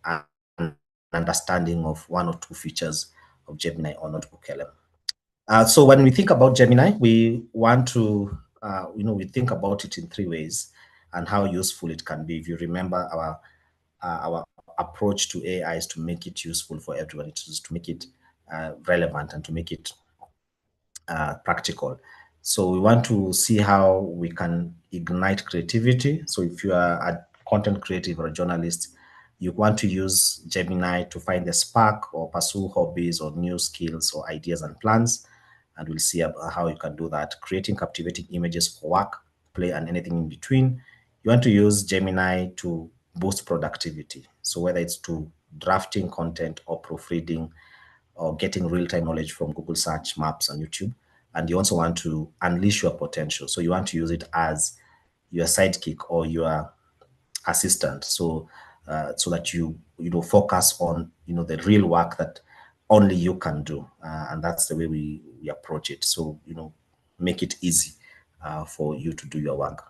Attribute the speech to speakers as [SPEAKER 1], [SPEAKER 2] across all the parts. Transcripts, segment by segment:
[SPEAKER 1] an understanding of one or two features of Gemini or Notebook LM. So when we think about Gemini, we want to, we think about it in three ways and how useful it can be. If you remember, our approach to AI is to make it useful for everyone. It is to make it relevant and to make it practical. So we want to see how we can ignite creativity. So if you are a content creative or a journalist, you want to use Gemini to find the spark or pursue hobbies or new skills or ideas and plans. And we'll see how you can do that. Creating captivating images for work, play, and anything in between. You want to use Gemini to boost productivity. So whether it's to drafting content or proofreading or getting real-time knowledge from Google Search, Maps, and YouTube. And you also want to unleash your potential. So you want to use it as your sidekick or your assistant. So so that you focus on the real work that only you can do, and that's the way we approach it. So make it easy for you to do your work.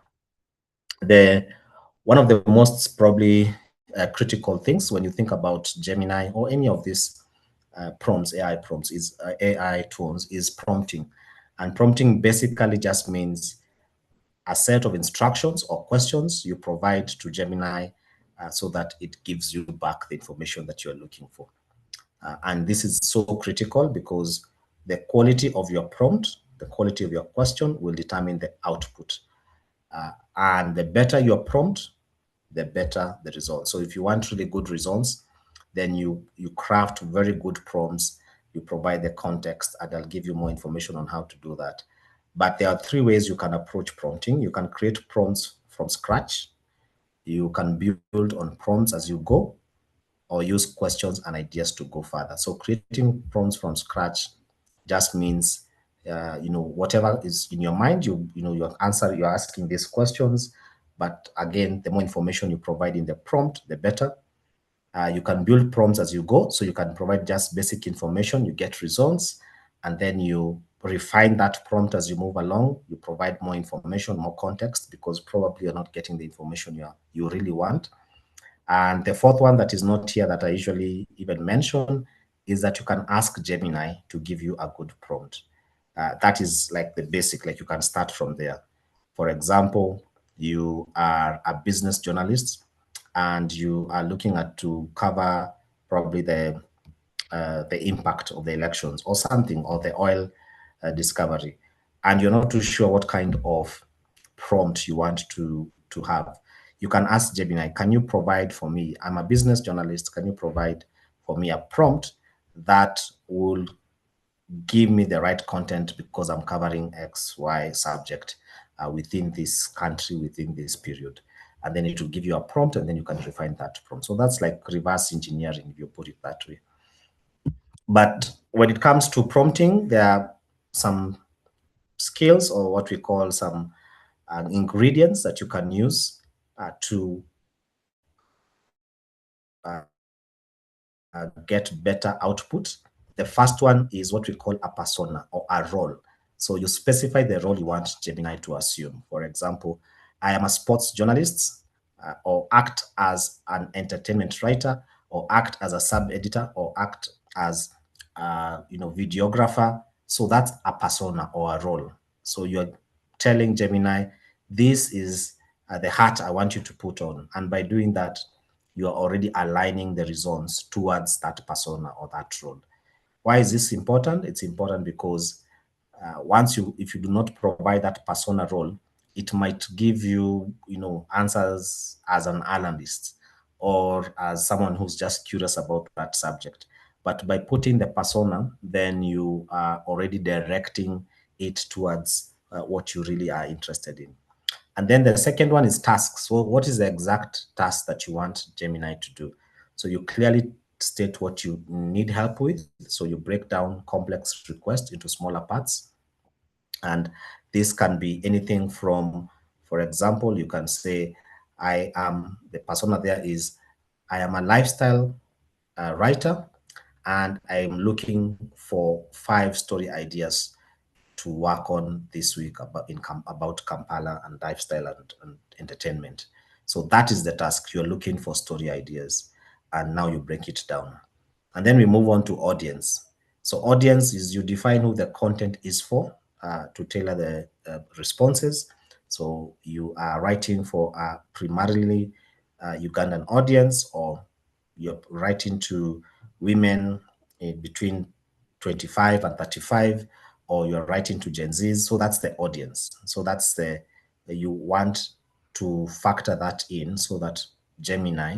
[SPEAKER 1] One of the most probably critical things when you think about Gemini or any of these prompts, AI prompts, is AI tools, is prompting. And prompting basically just means a set of instructions or questions you provide to Gemini so that it gives you back the information that you're looking for. And this is so critical because the quality of your prompt, the quality of your question will determine the output. And the better your prompt, the better the results. So if you want really good results, then you craft very good prompts, you provide the context, and I'll give you more information on how to do that. But there are three ways you can approach prompting. You can create prompts from scratch. You can build on prompts as you go, or use questions and ideas to go further. So creating prompts from scratch just means, whatever is in your mind, your answer, you're asking these questions. But again, the more information you provide in the prompt, the better. You can build prompts as you go. So you can provide just basic information, you get results, and then you refine that prompt as you move along. You provide more information, more context, because probably you're not getting the information you really want. And the fourth one that is not here that I usually even mention is that you can ask Gemini to give you a good prompt. That is like the basic, like you can start from there. For example, you are a business journalist and you are looking at to cover probably the impact of the elections or something, or the oil discovery, and you're not too sure what kind of prompt you want to have. You can ask Gemini, can you provide for me, I'm a business journalist, can you provide for me a prompt that will give me the right content because I'm covering XY subject within this country, within this period. And then it will give you a prompt, and then you can refine that prompt. So that's like reverse engineering, if you put it that way. But when it comes to prompting, there are some skills, or what we call some ingredients that you can use to get better output. The first one is what we call a persona or a role. So you specify the role you want Gemini to assume. For example, I am a sports journalist, or act as an entertainment writer, or act as a sub-editor, or act as videographer. So that's a persona or a role. So you're telling Gemini, this is the hat I want you to put on. And by doing that, you are already aligning the results towards that persona or that role. Why is this important? It's important because if you do not provide that persona role, it might give you, answers as an analyst or as someone who's just curious about that subject. But by putting the persona, then you are already directing it towards what you really are interested in. And then the second one is tasks. So what is the exact task that you want Gemini to do? So you clearly state what you need help with. So you break down complex requests into smaller parts. And this can be anything from, for example, you can say, the persona there is, I am a lifestyle writer, and I'm looking for 5 story ideas to work on this week about Kampala and lifestyle and entertainment. So that is the task. You're looking for story ideas, and now you break it down. And then we move on to audience. So audience is you define who the content is for to tailor the responses. So you are writing for a primarily Ugandan audience, or you're writing to women in between 25 and 35, or you're writing to Gen Zs. So that's the audience. So that's you want to factor that in so that Gemini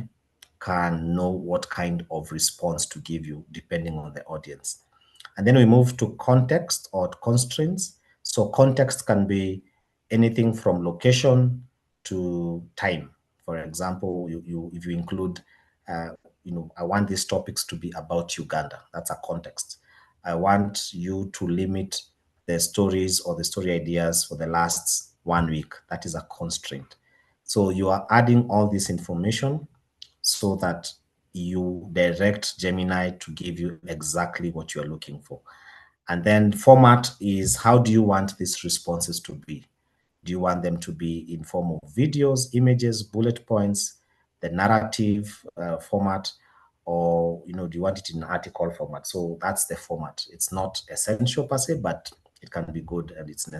[SPEAKER 1] can know what kind of response to give you depending on the audience. And then we move to context or constraints. So context can be anything from location to time. For example, if you include, I want these topics to be about Uganda. That's a context. I want you to limit the stories or the story ideas for the last 1 week. That is a constraint. So you are adding all this information so that you direct Gemini to give you exactly what you're looking for. And then format is, how do you want these responses to be? Do you want them to be in form of videos, images, bullet points, the narrative format, or do you want it in article format? So that's the format. It's not essential per se, but it can be good, and it's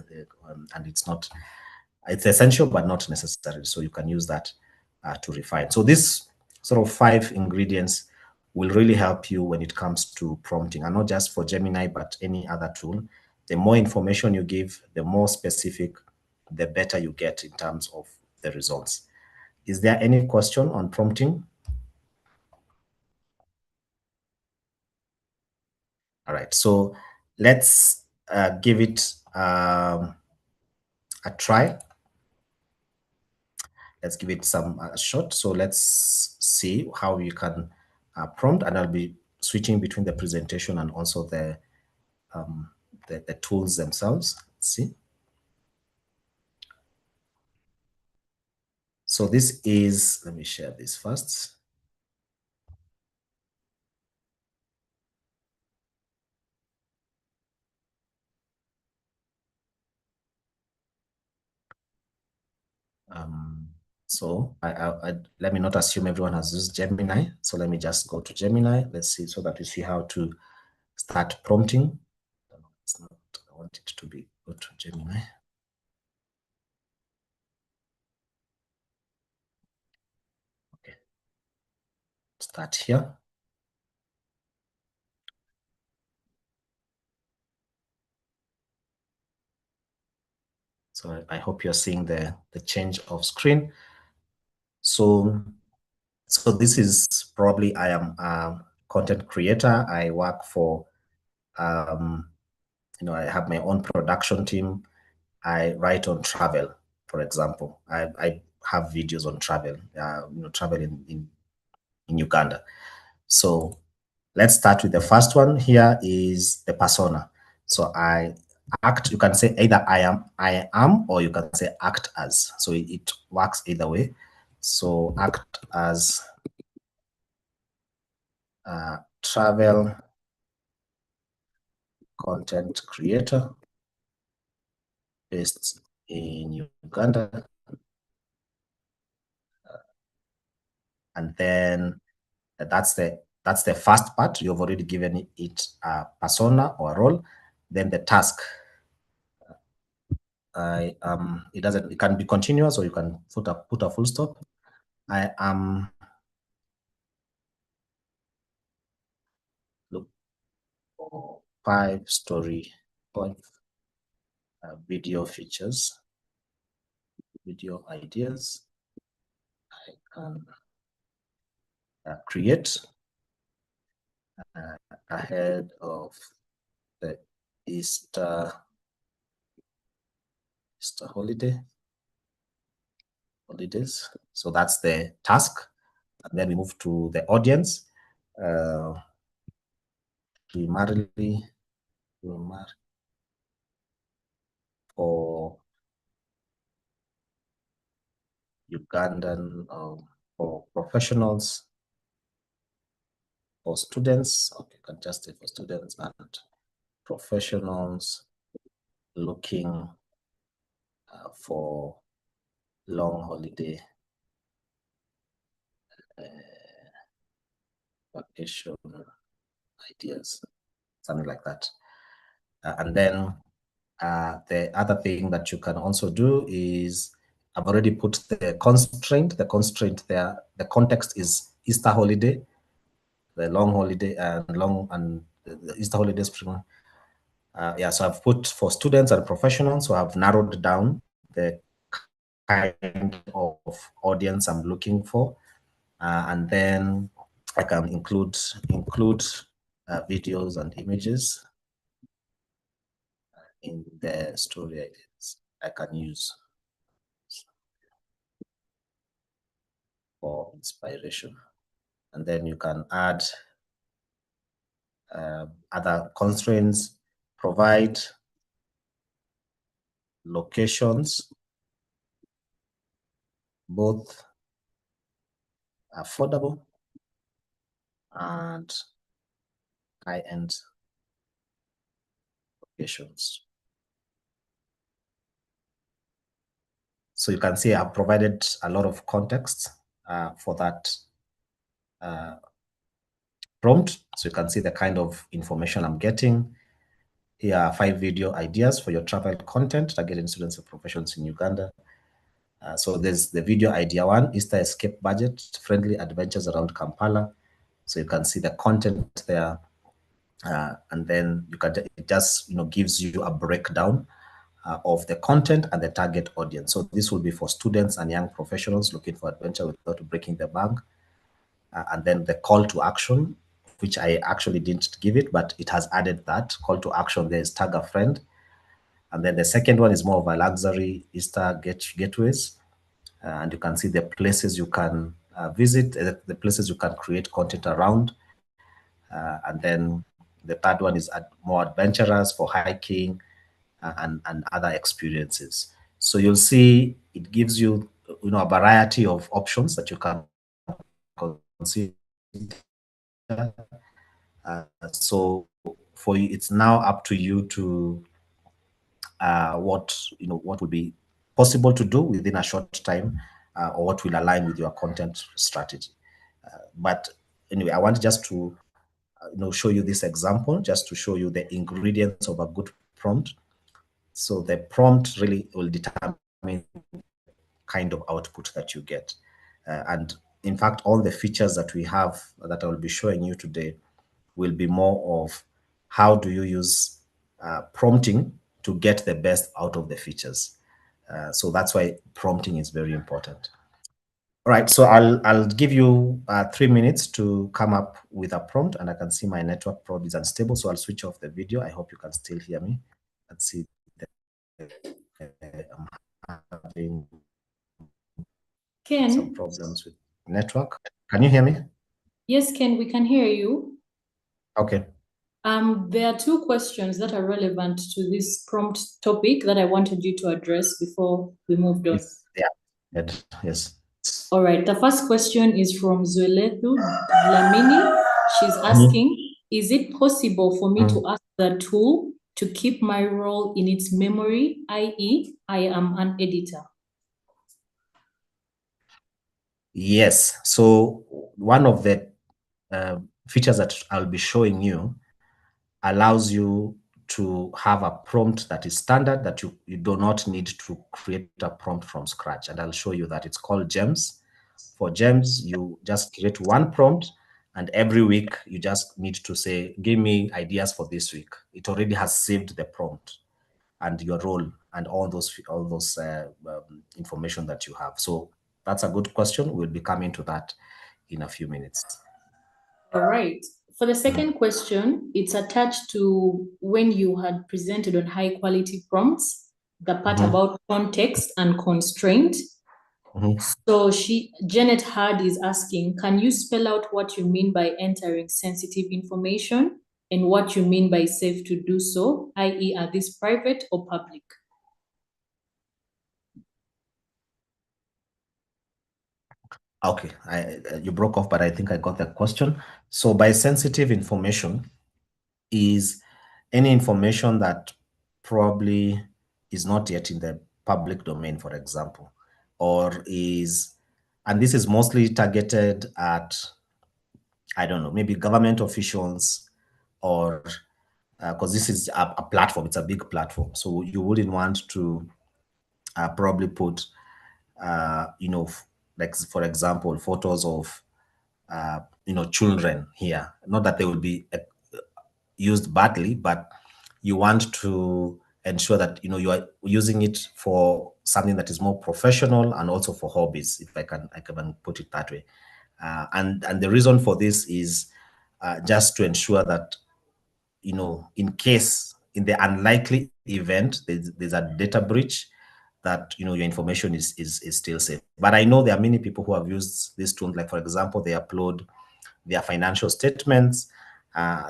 [SPEAKER 1] not. It's essential but not necessary. So you can use that to refine. So this sort of 5 ingredients will really help you when it comes to prompting, and not just for Gemini, but any other tool. The more information you give, the more specific, the better you get in terms of the results. Is there any question on prompting? All right, so let's give it a try. Let's give it some shot. So let's see how you can prompt, and I'll be switching between the presentation and also the tools themselves. Let's see. So this is, let me share this first. So let me not assume everyone has used Gemini. So let me just go to Gemini. Let's see, so that we see how to start prompting. It's not, I want it to be, go to Gemini. Okay, start here. So I hope you're seeing the change of screen. So this is probably, I am a content creator. I work for, I have my own production team. I write on travel, for example. I have videos on travel, travel in Uganda. So let's start with the first one. Here is the persona. So I act, you can say either I am, or you can say act as. So it works either way. So act as travel content creator based in Uganda. And then that's the first part. You've already given it a persona or a role. Then the task. It can be continuous, or you can put a full stop. I am look for 5 story point video features, video ideas I can create ahead of the Easter holidays. So that's the task. And then we move to the audience. Primarily for Ugandan, for professionals, for students. Okay, can just say for students and professionals looking for long holiday vacation ideas, something like that. And then the other thing that you can also do is, I've already put the constraint. The constraint there, the context is Easter holiday, the long holiday and the Easter holiday spring. Yeah, so I've put for students and professionals, so I've narrowed down the kind of audience I'm looking for. And then I can include videos and images in the story ideas I can use for inspiration. And then you can add other constraints, provide locations, both affordable and high-end locations. So you can see I've provided a lot of context for that prompt. So you can see the kind of information I'm getting. Here are 5 video ideas for your travel content targeting students and professionals in Uganda. So there's the video idea 1, Easter escape budget, friendly adventures around Kampala. So you can see the content there. And then you can, it just gives you a breakdown of the content and the target audience. So this will be for students and young professionals looking for adventure without breaking the bank. And then the call to action, which I actually didn't give it, but it has added that call to action. There is tag a friend. And then the second one is more of a luxury Easter gateways. And you can see the places you can visit, the places you can create content around. And then the third one is more adventurous for hiking and other experiences. So you'll see it gives you, a variety of options that you can consider. So for you, it's now up to you to what would be possible to do within a short time, or what will align with your content strategy. But anyway, I want just to show you this example, just to show you the ingredients of a good prompt. So the prompt really will determine kind of output that you get. And in fact, all the features that we have that I will be showing you today will be more of how do you use prompting to get the best out of the features. So that's why prompting is very important. All right, so I'll give you 3 minutes to come up with a prompt, and I can see my network probably is unstable, so I'll switch off the video. I hope you can still hear me. Let's see. I'm having some problems with network. Can you hear me?
[SPEAKER 2] Yes, Ken, we can hear you.
[SPEAKER 1] Okay.
[SPEAKER 2] There are 2 questions that are relevant to this prompt topic that I wanted you to address before we moved on.
[SPEAKER 1] Yeah. Yes.
[SPEAKER 2] All right. The first question is from Zuelethu Dlamini. She's asking, is it possible for me to ask the tool to keep my role in its memory, i.e., I am an editor?
[SPEAKER 1] Yes. So one of the features that I'll be showing you allows you to have a prompt that is standard, that you do not need to create a prompt from scratch. And I'll show you that. It's called Gems. For Gems, you just create one prompt, and every week you just need to say, give me ideas for this week. It already has saved the prompt and your role and all those information that you have. So that's a good question. We'll be coming to that in a few minutes.
[SPEAKER 2] All right. For the second question, it's attached to when you had presented on high quality prompts, the part about context and constraint. So Janet Hard is asking, can you spell out what you mean by entering sensitive information and what you mean by safe to do so, i.e., are these private or public?
[SPEAKER 1] Okay, you broke off, but I think I got the question. So by sensitive information is any information that probably is not yet in the public domain, for example, or is And this is mostly targeted at, I don't know, maybe government officials, or because this is a platform, it's a big platform. So you wouldn't want to probably put, like, for example, photos of, children here. Not that they will be used badly, but you want to ensure that, you are using it for something that is more professional and also for hobbies, if I can put it that way. And the reason for this is just to ensure that, in case, in the unlikely event there's a data breach, that, your information is still safe. But I know there are many people who have used these tools. Like, for example, they upload their financial statements,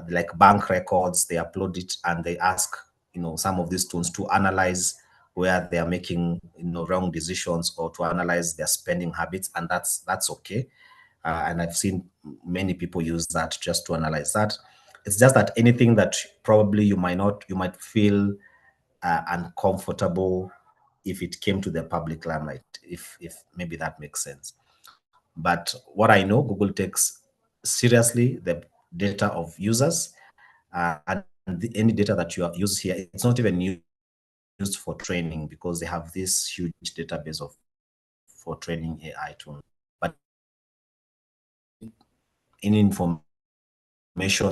[SPEAKER 1] like bank records, they upload it and they ask, some of these tools to analyze where they are making, wrong decisions, or to analyze their spending habits, and that's okay. And I've seen many people use that just to analyze that. It's just that anything that probably you might feel uncomfortable if it came to the public limelight, if maybe that makes sense. But what I know, Google takes seriously the data of users, and any data that you use here, it's not even used for training, because they have this huge database of for training AI tools. But any information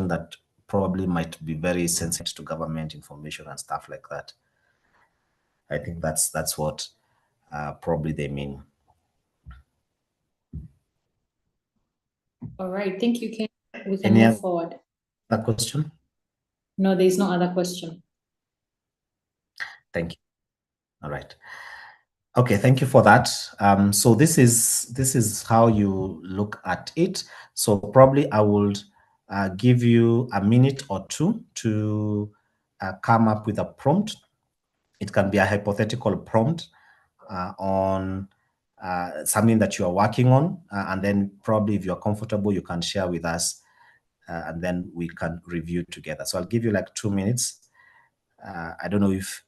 [SPEAKER 1] that probably might be very sensitive to government information and stuff like that, I think that's what probably they mean.
[SPEAKER 2] All right, thank you, Ken. We can
[SPEAKER 1] Any
[SPEAKER 2] move forward.
[SPEAKER 1] other question?
[SPEAKER 2] No, there is no other question.
[SPEAKER 1] Thank you. All right. Okay, thank you for that. So this is how you look at it. So probably I would give you a minute or two to come up with a prompt. It can be a hypothetical prompt on something that you are working on, and then probably, if you're comfortable, you can share with us, and then we can review together. So I'll give you like 2 minutes. I don't know if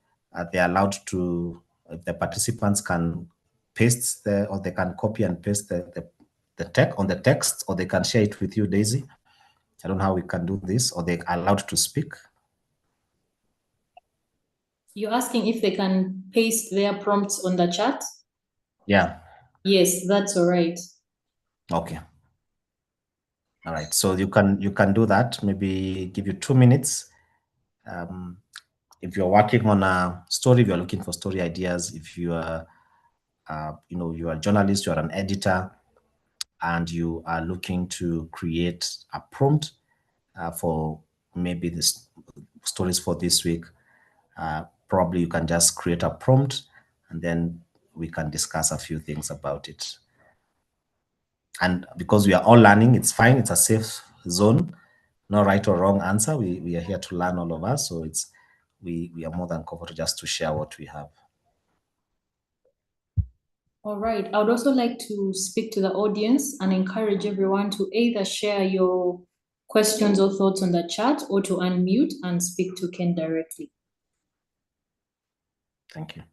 [SPEAKER 1] they're allowed to, if the participants can paste or they can copy and paste the text on the text, or they can share it with you, Daisy. I don't know how we can do this, or they're allowed to speak.
[SPEAKER 2] You're asking if they can paste their prompts on the chat?
[SPEAKER 1] Yeah.
[SPEAKER 2] Yes, that's all right.
[SPEAKER 1] Okay. All right. So you can do that. Maybe give you 2 minutes. If you're working on a story, if you're looking for story ideas, if you are, you are a journalist, you are an editor, and you are looking to create a prompt for maybe the stories for this week, probably you can just create a prompt, and then we can discuss a few things about it. And because we are all learning, it's fine. It's a safe zone. No right or wrong answer. We are here to learn, all of us. So we are more than comfortable just to share what we have.
[SPEAKER 2] All right. I would also like to speak to the audience and encourage everyone to either share your questions or thoughts on the chat, or to unmute and speak to Ken directly.
[SPEAKER 1] Thank you.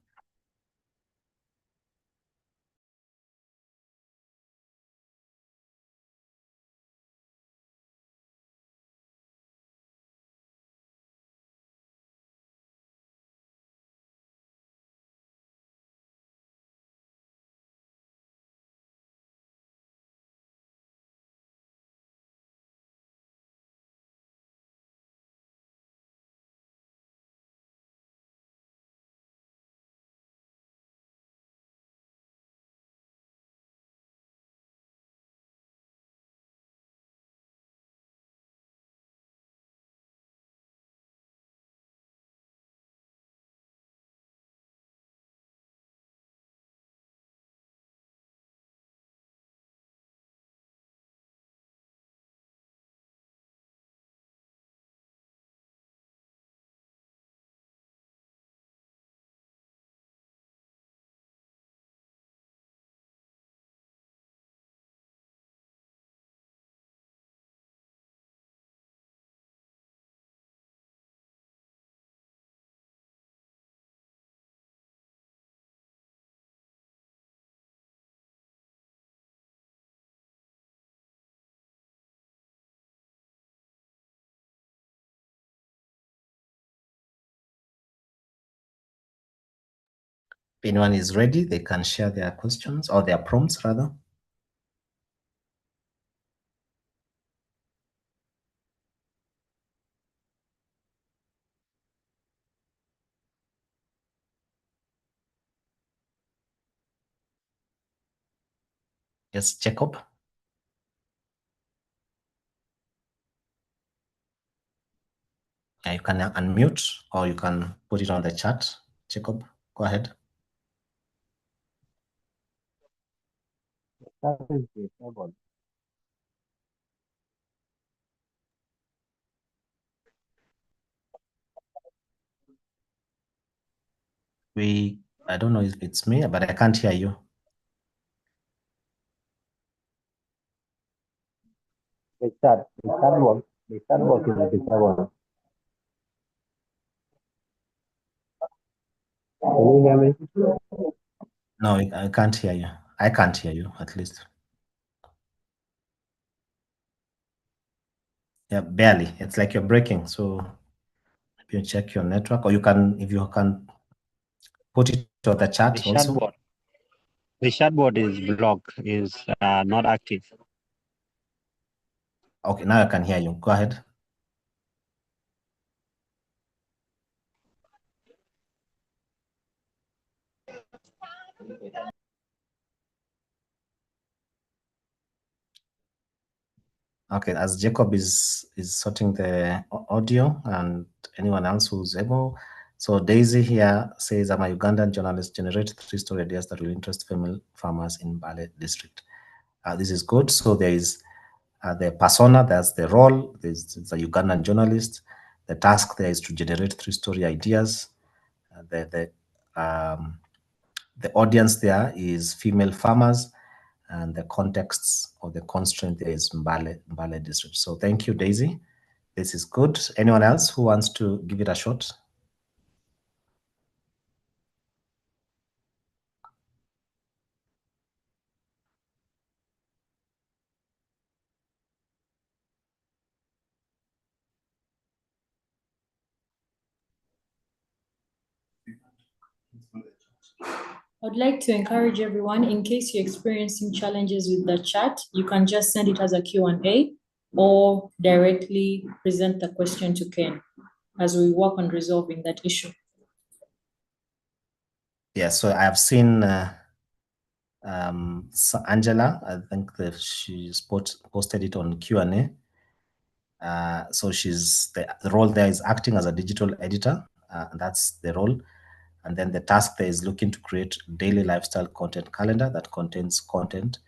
[SPEAKER 1] If anyone is ready, they can share their questions or their prompts rather. Yes, Jacob. You can unmute or you can put it on the chat. Jacob, go ahead. I don't know if it's me, but I can't hear you.
[SPEAKER 3] The chat work is disabled. Can you hear me?
[SPEAKER 1] No, I can't hear you. I can't hear you, at least. Yeah, barely. It's like you're breaking. So if you check your network, or you can, if you can put it to the chat
[SPEAKER 3] The
[SPEAKER 1] also.
[SPEAKER 3] chatbot. The chatbot is blocked, is not active.
[SPEAKER 1] Okay, now I can hear you. Go ahead. Okay, as Jacob is sorting the audio and anyone else who's able. So Daisy here says, I'm a Ugandan journalist, generate 3 story ideas that will interest female farmers in Bale district. This is good. So there is the persona, that's the role, there's a Ugandan journalist. The task there is to generate 3 story ideas. The audience there is female farmers, and the contexts or the constraint there is Mbale district. So thank you, Daisy. This is good. Anyone else who wants to give it a shot?
[SPEAKER 2] I'd like to encourage everyone, in case you're experiencing challenges with the chat, you can just send it as a Q&A or directly present the question to Ken as we work on resolving that issue.
[SPEAKER 1] Yeah, so I have seen Angela, I think that she's posted it on Q&A. So she's the role there is acting as a digital editor, and that's the role. And then the task there is looking to create daily lifestyle content calendar that contains content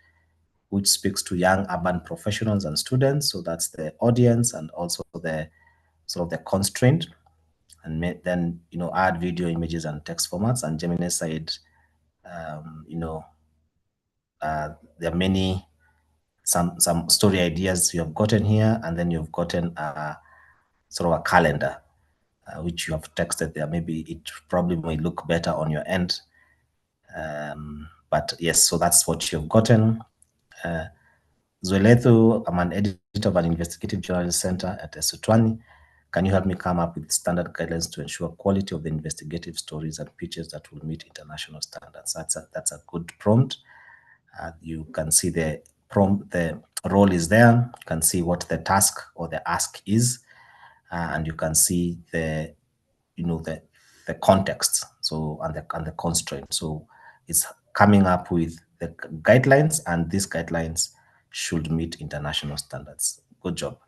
[SPEAKER 1] which speaks to young urban professionals and students. So that's the audience and also the sort of the constraint. And then, add video, images, and text formats. And Gemini said, there are many, some story ideas you have gotten here, and then you've gotten sort of a calendar, which you have texted there. Maybe it probably may look better on your end. But yes, so that's what you've gotten. Zwelethu, I'm an editor of an investigative journalism center at Esutwani. Can you help me come up with standard guidelines to ensure quality of the investigative stories and pitches that will meet international standards? That's a good prompt. You can see the prompt, the role is there. You can see what the task or the ask is, and you can see the context. So and the constraint. So it's coming up with the guidelines, and these guidelines should meet international standards. Good job.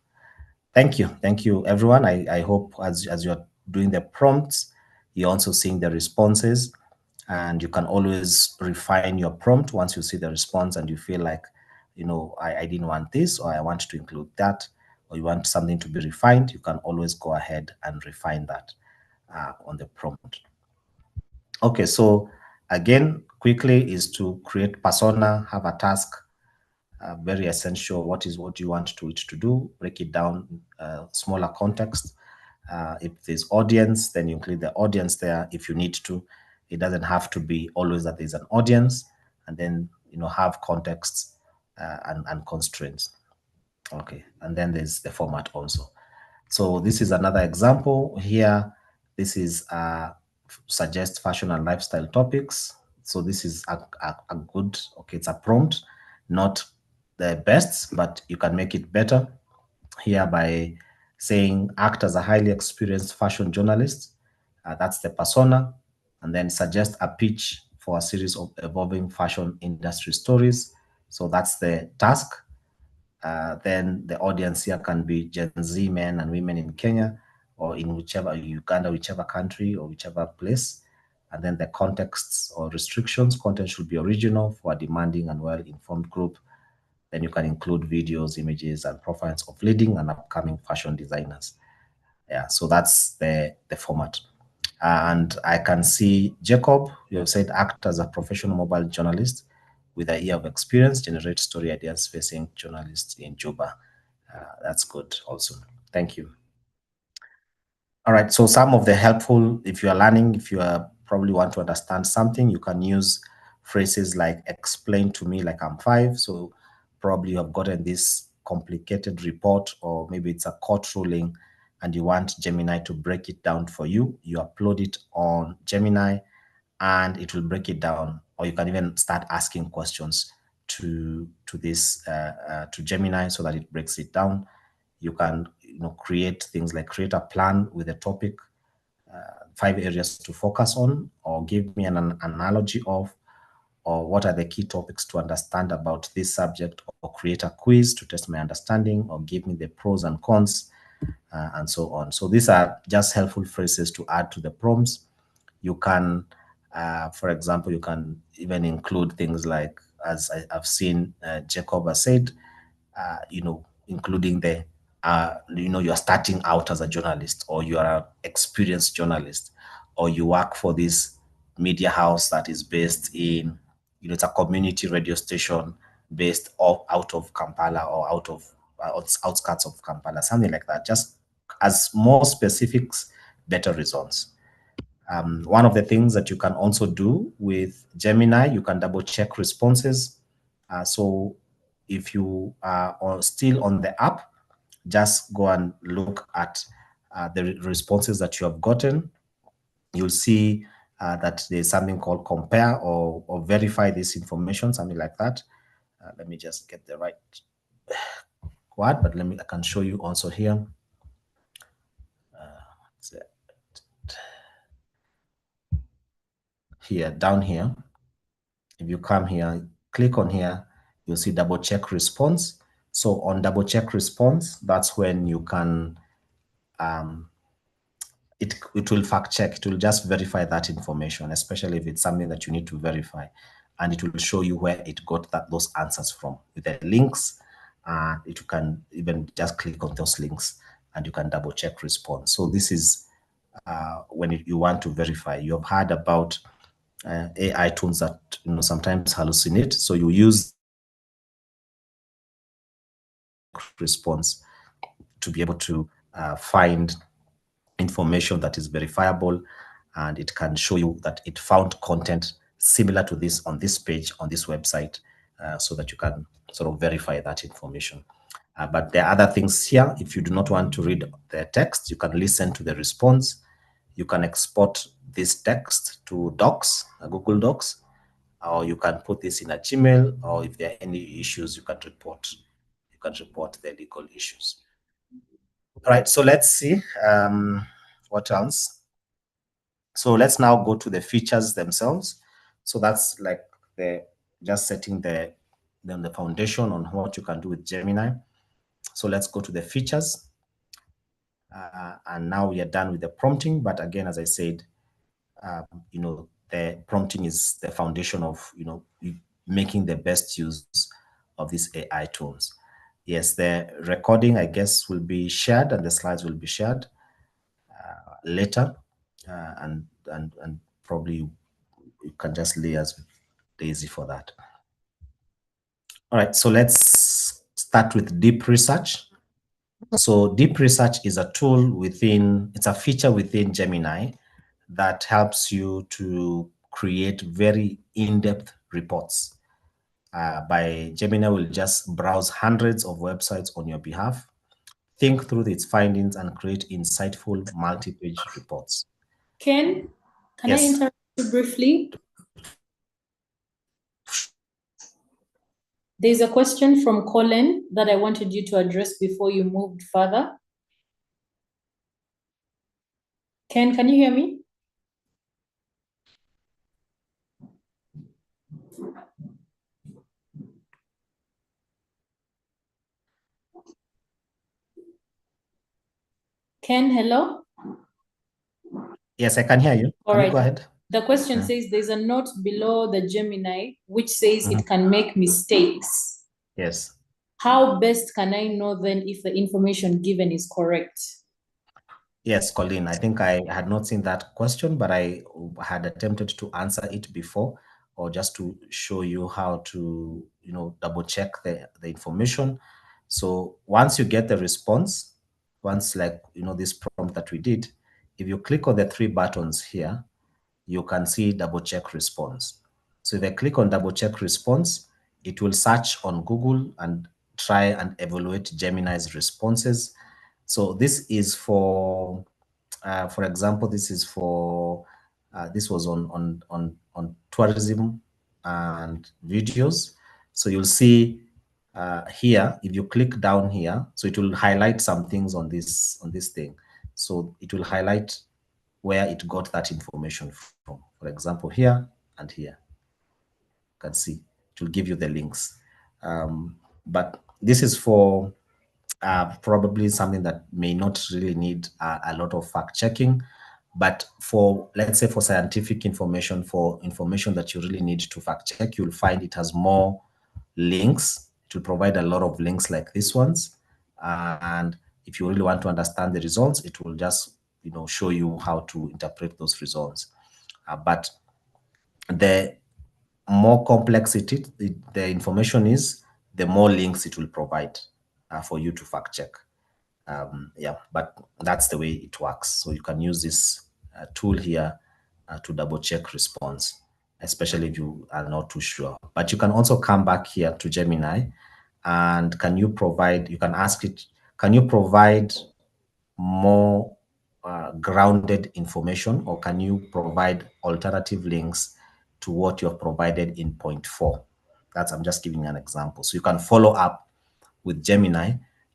[SPEAKER 1] Thank you, everyone. I hope as you're doing the prompts, you're also seeing the responses, and you can always refine your prompt once you see the response and you feel like, I didn't want this, or I want to include that, or you want something to be refined. You can always go ahead and refine that on the prompt. Okay, so again, quickly is to create persona, have a task, very essential. What you want it to do? Break it down, smaller context. If there's audience, then you include the audience there if you need to. It doesn't have to be always that there's an audience, and then have contexts and constraints. Okay, and then there's the format also. So this is another example here. This is suggest fashion and lifestyle topics. So this is a good, okay, it's a prompt, not the best, but you can make it better here by saying act as a highly experienced fashion journalist. That's the persona. And then suggest a pitch for a series of evolving fashion industry stories. So that's the task. Then the audience here can be Gen Z men and women in Kenya or in whichever, Uganda, whichever country or whichever place. And then the contexts or restrictions, content should be original for a demanding and well-informed group. Then you can include videos, images, and profiles of leading and upcoming fashion designers. Yeah, so that's the format. And I can see Jacob, you have said act as a professional mobile journalist with a year of experience, generate story ideas facing journalists in Juba. That's good also. Thank you. All right, so some of the helpful, if you are learning, if you are probably want to understand something, you can use phrases like explain to me like I'm 5. So probably you have gotten this complicated report, or maybe it's a court ruling and you want Gemini to break it down for you. You upload it on Gemini and it will break it down, or you can even start asking questions to Gemini so that it breaks it down. You can create things like create a plan with a topic, 5 areas to focus on, or give me an analogy of, or what are the key topics to understand about this subject, or create a quiz to test my understanding, or give me the pros and cons, and so on. So these are just helpful phrases to add to the prompts. You can, for example, you can even include things like, as I've seen Jacob has said, including the, you're starting out as a journalist, or you are an experienced journalist, or you work for this media house that is based in, it's a community radio station based out of Kampala, or out of outskirts of Kampala, something like that. Just as more specifics, better results. One of the things that you can also do with Gemini, you can double check responses. So if you are still on the app, just go and look at the responses that you have gotten. You'll see that there's something called compare or verify this information, something like that. Let me just get the right word, but I can show you also here. Down here, if you come here, click on here, you'll see double check response. So on double check response, that's when you can, it will fact check, it will just verify that information, especially if it's something that you need to verify. And it will show you where it got those answers from with the links. You can even just click on those links and you can double check response. So this is when you want to verify. You have heard about AI tools that sometimes hallucinate. So you use response to be able to find information that is verifiable, and it can show you that it found content similar to this on this page, on this website, so that you can sort of verify that information. But there are other things here. If you do not want to read the text, you can listen to the response. You can export this text to Docs, Google Docs, or you can put this in a Gmail, or if there are any issues, you can report the legal issues. All right, so let's see what else. So let's now go to the features themselves. So that's like just setting the foundation on what you can do with Gemini. So let's go to the features. And now we are done with the prompting. But again, as I said, the prompting is the foundation of, making the best use of these AI tools. Yes, the recording, I guess, will be shared and the slides will be shared later. And probably you can just liaise with Daisy for that. All right, so let's start with deep research. So deep research is a tool it's a feature within Gemini that helps you to create very in-depth reports. By Gemini will just browse hundreds of websites on your behalf, think through its findings, and create insightful multi-page reports.
[SPEAKER 2] Ken, Can I interrupt you briefly? There's a question from Colin that I wanted you to address before you moved further. Ken, can you hear me? Ken, hello?
[SPEAKER 1] Yes, I can hear you.
[SPEAKER 2] All
[SPEAKER 1] Can
[SPEAKER 2] right.
[SPEAKER 1] you go ahead?
[SPEAKER 2] The question says there's a note below the Gemini which says it can make mistakes.
[SPEAKER 1] Yes.
[SPEAKER 2] How best can I know then if the information given is correct?
[SPEAKER 1] Yes, Colleen, I think I had not seen that question, but I had attempted to answer it before, or just to show you how to, double check the information. So once you get the response, once this prompt that we did, if you click on the three buttons here, you can see double check response. So if I click on double check response, it will search on Google and try and evaluate Gemini's responses. So this is for example, this is for this was on tourism and videos. So you'll see here, if you click down here, so it will highlight some things on this thing. So it will highlight where it got that information from. For example, here and here, you can see it will give you the links. But this is for probably something that may not really need a lot of fact checking. But for, let's say, for scientific information, for information that you really need to fact check, you'll find it has more links. It will provide a lot of links like these ones. And if you really want to understand the results, it will just show you how to interpret those results. But the more complex the information is, the more links it will provide for you to fact check. Yeah, but that's the way it works. So you can use this tool here to double check response, especially if you are not too sure. But you can also come back here to Gemini and you can ask it, can you provide more grounded information, or can you provide alternative links to what you have provided in point 4? I'm just giving an example. So you can follow up with Gemini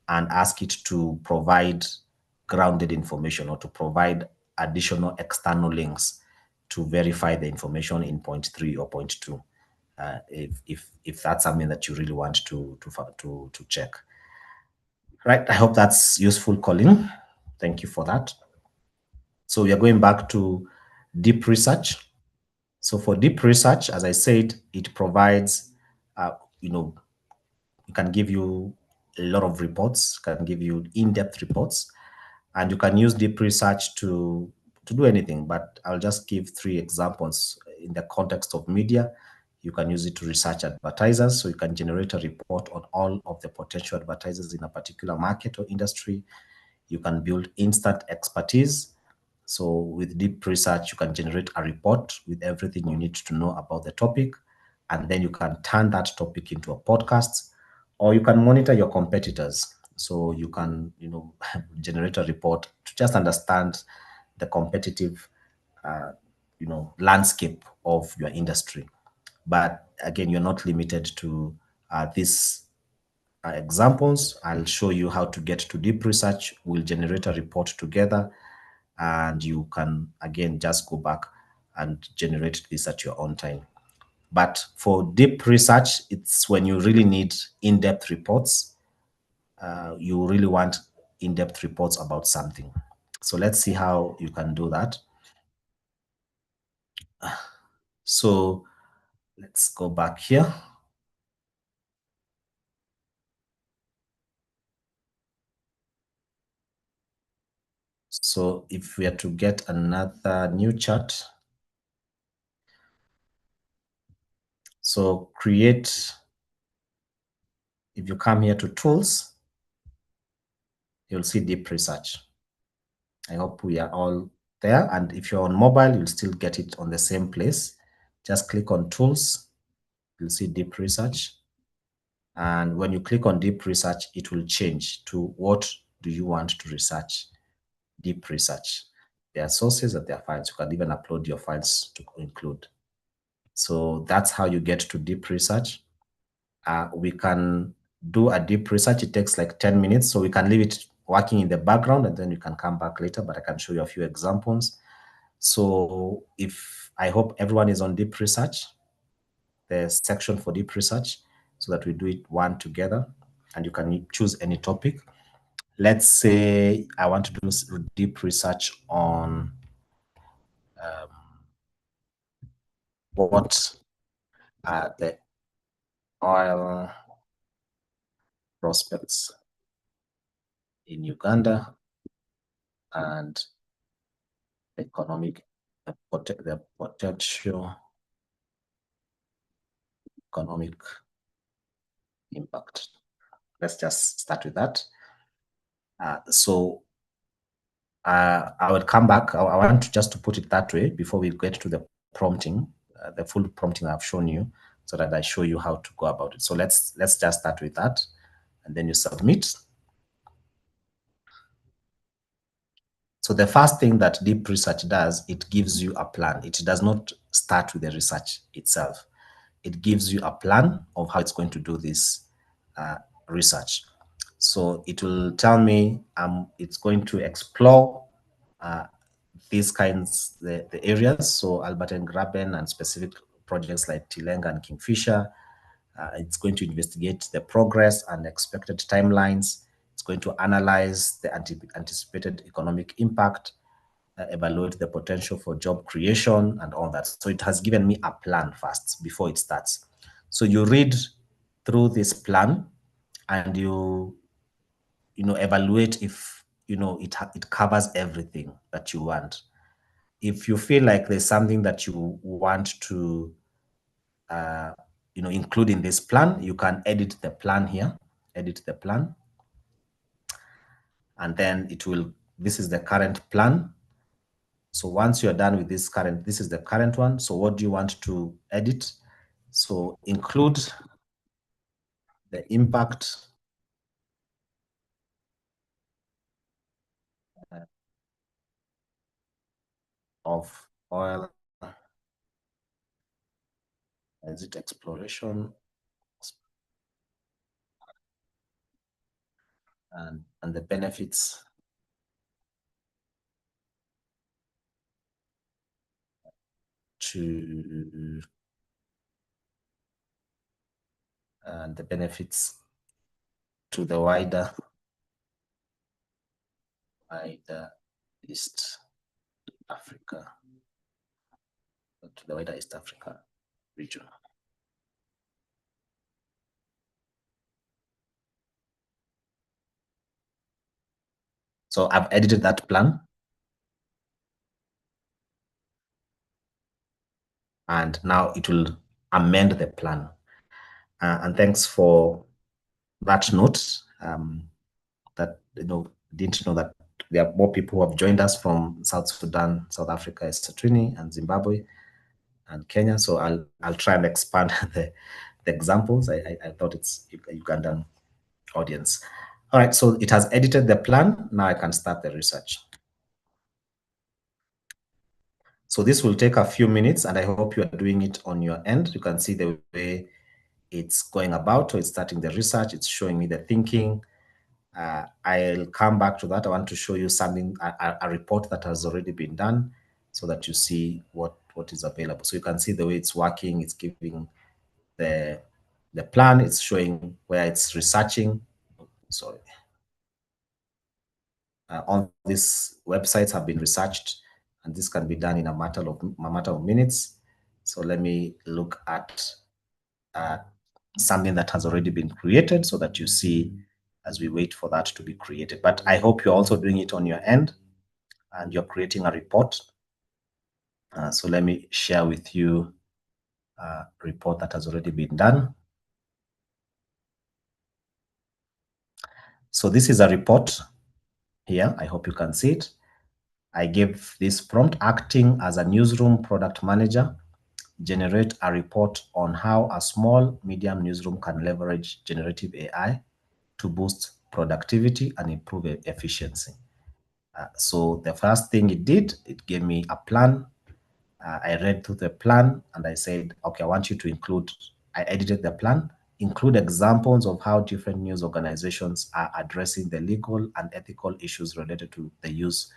[SPEAKER 1] and ask it to provide grounded information, or to provide additional external links to verify the information in point 3 or point 2, if that's something that you really want to check. Right. I hope that's useful, Colin. Thank you for that. So we are going back to deep research. So for deep research, as I said, it provides, it can give you a lot of reports, can give you in-depth reports, and you can use deep research to do anything. But I'll just give 3 examples in the context of media. You can use it to research advertisers. So you can generate a report on all of the potential advertisers in a particular market or industry. You can build instant expertise. So with deep research, you can generate a report with everything you need to know about the topic, and then you can turn that topic into a podcast, or you can monitor your competitors. So you can, generate a report to just understand the competitive, landscape of your industry. But again, you're not limited to these examples. I'll show you how to get to deep research. We'll generate a report together, and you can, again, just go back and generate this at your own time. But for deep research, it's when you really need in-depth reports. You really want in-depth reports about something. So let's see how you can do that. So let's go back here. So if we are to get another new chart, so create, if you come here to tools, you'll see deep research. I hope we are all there. And if you're on mobile, you'll still get it on the same place. Just click on tools, you'll see deep research. And when you click on deep research, it will change to what do you want to research, deep research. their sources and their files. You can even upload your files to include. So that's how you get to deep research. We can do a deep research. It takes like 10 minutes. So we can leave it working in the background and then you can come back later, but I can show you a few examples. So I hope everyone is on deep research, the section for deep research, so that we do it one together and you can choose any topic. Let's say I want to do deep research on what are the oil prospects in Uganda and the potential economic impact. Let's just start with that. I will come back. I want to just to put it that way before we get to the prompting, the full prompting I've shown you, so that I show you how to go about it. So let's just start with that, and then you submit. So the first thing that deep research does, it gives you a plan. It does not start with the research itself. It gives you a plan of how it's going to do this research. So it will tell me it's going to explore these kinds, the areas, so Albert and Graben and specific projects like Tilenga and Kingfisher. It's going to investigate the progress and expected timelines. It's going to analyze the anticipated economic impact, evaluate the potential for job creation and all that. So it has given me a plan first before it starts. So you read through this plan and you evaluate if it covers everything that you want. If you feel like there's something that you want to include in this plan, you can edit the plan here, edit the plan. And then this is the current plan. So once you're done with this is the current one. So what do you want to edit? So include the impact of oil, is it exploration, and the benefits to the wider East Africa, to the wider East Africa region. So I've edited that plan. And now it will amend the plan. And thanks for that note. That didn't know that there are more people who have joined us from South Sudan, South Africa, Eswatini, and Zimbabwe, and Kenya. So I'll try and expand the examples. I thought it's a Ugandan audience. All right, so it has edited the plan. Now I can start the research. So this will take a few minutes, and I hope you are doing it on your end. You can see the way it's going about. So it's starting the research. It's showing me the thinking. I'll come back to that. I want to show you something, a report that has already been done, so that you see what is available. So you can see the way it's working. It's giving the plan. It's showing where it's researching. Sorry. All these websites have been researched, and this can be done in a matter of minutes. So let me look at something that has already been created, so that you see as we wait for that to be created. But I hope you're also doing it on your end and you're creating a report. So let me share with you a report that has already been done. So this is a report here. I hope you can see it. I gave this prompt: acting as a newsroom product manager, generate a report on how a small medium newsroom can leverage generative AI to boost productivity and improve efficiency. So the first thing it did, it gave me a plan. I read through the plan and I said, okay, I want you to include, I edited the plan, include examples of how different news organizations are addressing the legal and ethical issues related to the use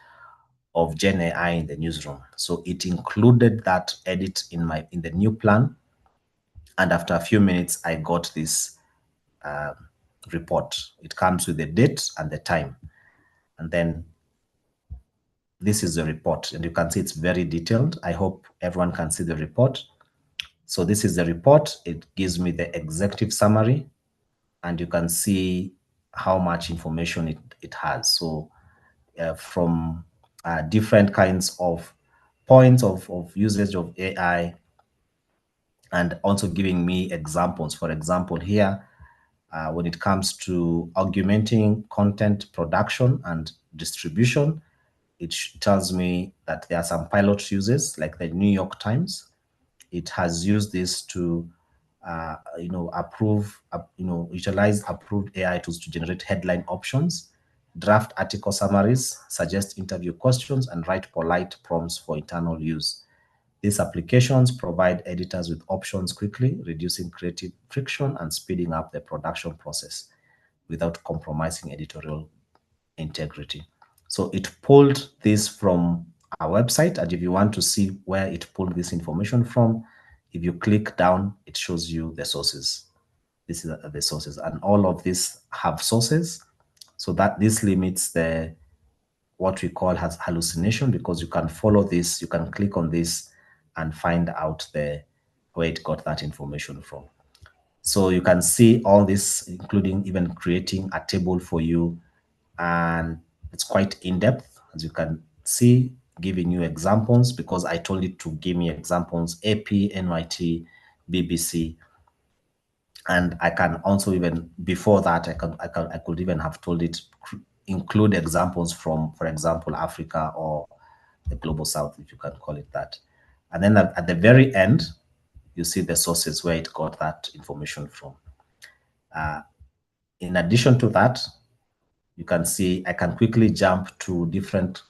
[SPEAKER 1] of Gen AI in the newsroom. So it included that edit in the new plan. And after a few minutes, I got this report. It comes with the date and the time. And then this is the report. And you can see it's very detailed. I hope everyone can see the report. So this is the report. It gives me the executive summary, and you can see how much information it has. So from different kinds of points of usage of AI, and also giving me examples. For example, here, when it comes to augmenting content production and distribution, it tells me that there are some pilot uses, like the New York Times. It has used this to, utilize approved AI tools to generate headline options, draft article summaries, suggest interview questions, and write polite prompts for internal use. These applications provide editors with options quickly, reducing creative friction and speeding up the production process without compromising editorial integrity. So it pulled this from our website, and if you want to see where it pulled this information from, if you click down, it shows you the sources. This is the sources, and all of these have sources, so that this limits the what we call has hallucination, because you can follow this, you can click on this and find out where it got that information from. So you can see all this, including even creating a table for you, and it's quite in-depth, as you can see, giving you examples, because I told it to give me examples, AP, NYT, BBC, and I can also, even before that, I could even have told it include examples from, for example, Africa or the global south, if you can call it that. And then at the very end, you see the sources where it got that information from. In addition to that, you can see I can quickly jump to different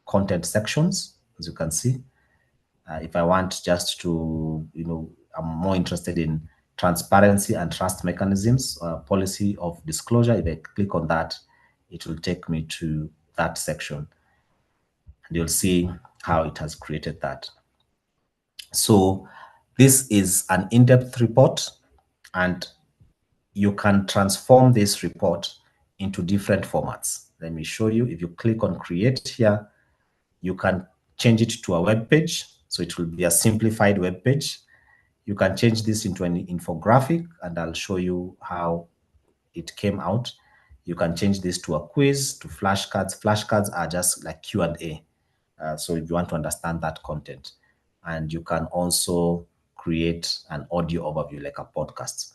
[SPEAKER 1] content sections, as you can see. If I want just to, I'm more interested in transparency and trust mechanisms, policy of disclosure. If I click on that, it will take me to that section, and you'll see how it has created that. So this is an in-depth report, and you can transform this report into different formats. Let me show you. If you click on create here, you can change it to a web page. So it will be a simplified web page. You can change this into an infographic, and I'll show you how it came out. You can change this to a quiz, to flashcards. Flashcards are just like Q&A. So if you want to understand that content. And you can also create an audio overview like a podcast.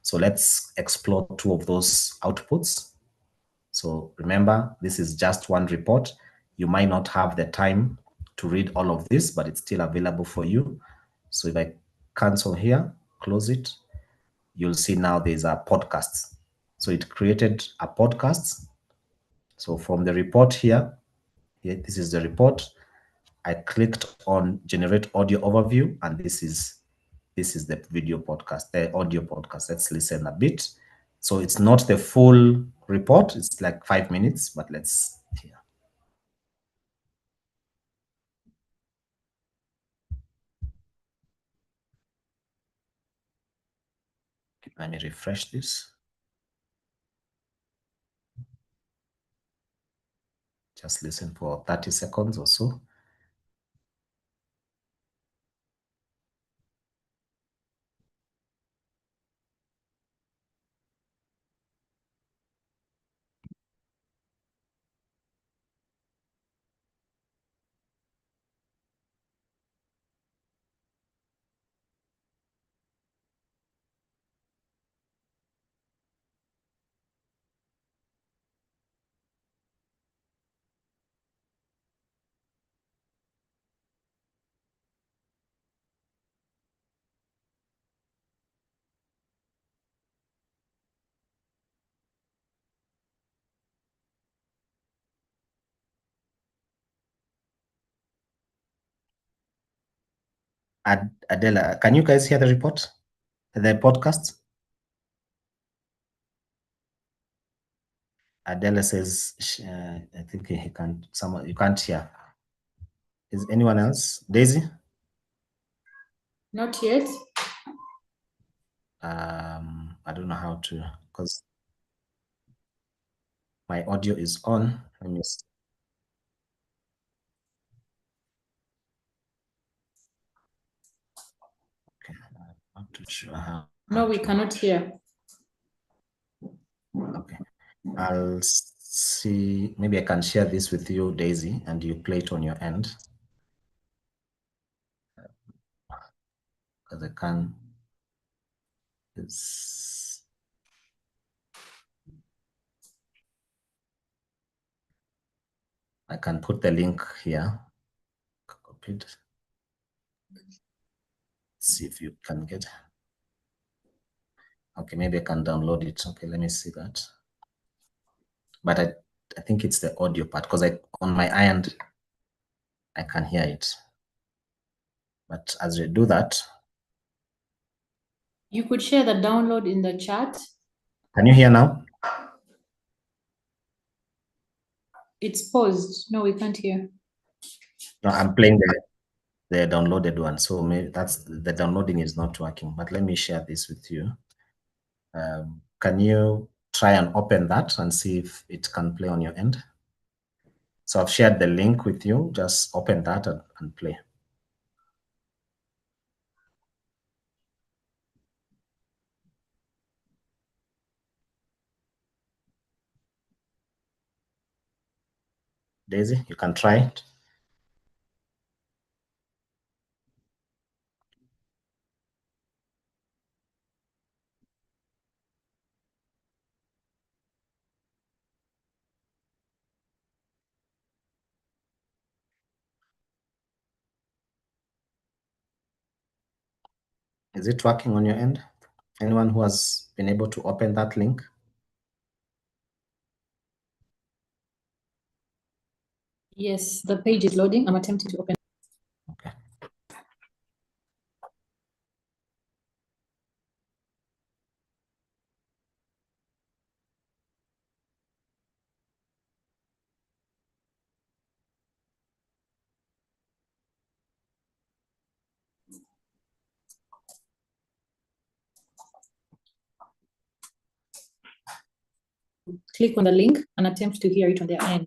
[SPEAKER 1] So let's explore two of those outputs. So remember, this is just one report. You might not have the time to read all of this, but it's still available for you. So if I cancel here, close it, you'll see now there's a podcast. So it created a podcast. So from the report here, this is the report. I clicked on generate audio overview, and this is the video podcast, the audio podcast. Let's listen a bit. So it's not the full report, it's like 5 minutes, but let's hear. Let me refresh this. Just listen for 30 seconds or so. Adela, can you guys hear the report? The podcast? Adela says, I think he can't, you can't hear. Is anyone else? Daisy?
[SPEAKER 2] Not yet.
[SPEAKER 1] I don't know how to, because my audio is on. Let me see. Okay, I'm not too sure how.
[SPEAKER 2] No, we cannot hear.
[SPEAKER 1] Okay, I'll see. Maybe I can share this with you, Daisy, and you play it on your end. Because I can. I can put the link here. Copied. See if you can get. Okay, maybe I can download it. Okay, let me see that. But I think it's the audio part, because on my end I can hear it. But as we do that,
[SPEAKER 2] you could share the download in the chat.
[SPEAKER 1] Can you hear now?
[SPEAKER 2] It's paused. No, we can't hear.
[SPEAKER 1] No, I'm playing the downloaded one, so maybe that's the downloading is not working. But let me share this with you. Can you try and open that and see if it can play on your end? So I've shared the link with you. Just open that and play. Daisy, you can try it. Is it working on your end? Anyone who has been able to open that link?
[SPEAKER 2] Yes, the page is loading. I'm attempting to open.
[SPEAKER 1] Okay.
[SPEAKER 2] Click on the link and attempt to hear it on their end.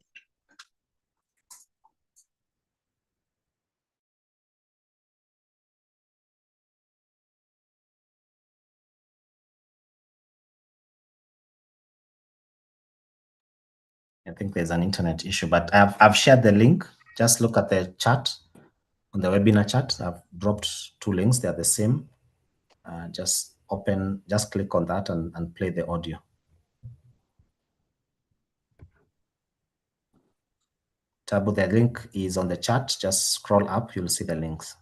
[SPEAKER 1] I think there's an internet issue, but I've shared the link. Just look at the chat, on the webinar chat. I've dropped 2 links. They're the same. Just click on that and play the audio. Tabu, the link is on the chat. Just scroll up, you'll see the links.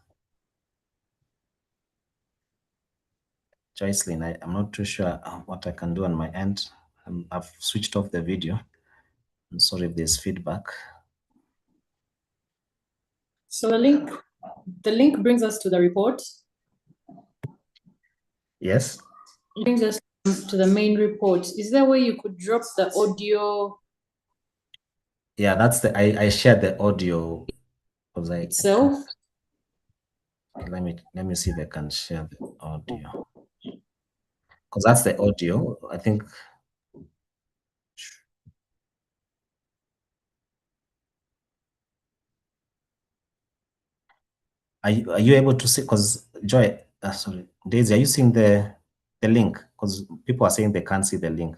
[SPEAKER 1] Joycelyn, I'm not too sure what I can do on my end. I've switched off the video. I'm sorry if there's feedback.
[SPEAKER 2] So the link brings us to the report.
[SPEAKER 1] Yes.
[SPEAKER 2] It brings us to the main report. Is there a way you could drop the audio?
[SPEAKER 1] Yeah, that's I shared the audio because
[SPEAKER 2] itself.
[SPEAKER 1] Let me see if I can share the audio. Because that's the audio. I think are you able to see? Because Joy, sorry, Daisy, are you seeing the link? Because people are saying they can't see the link.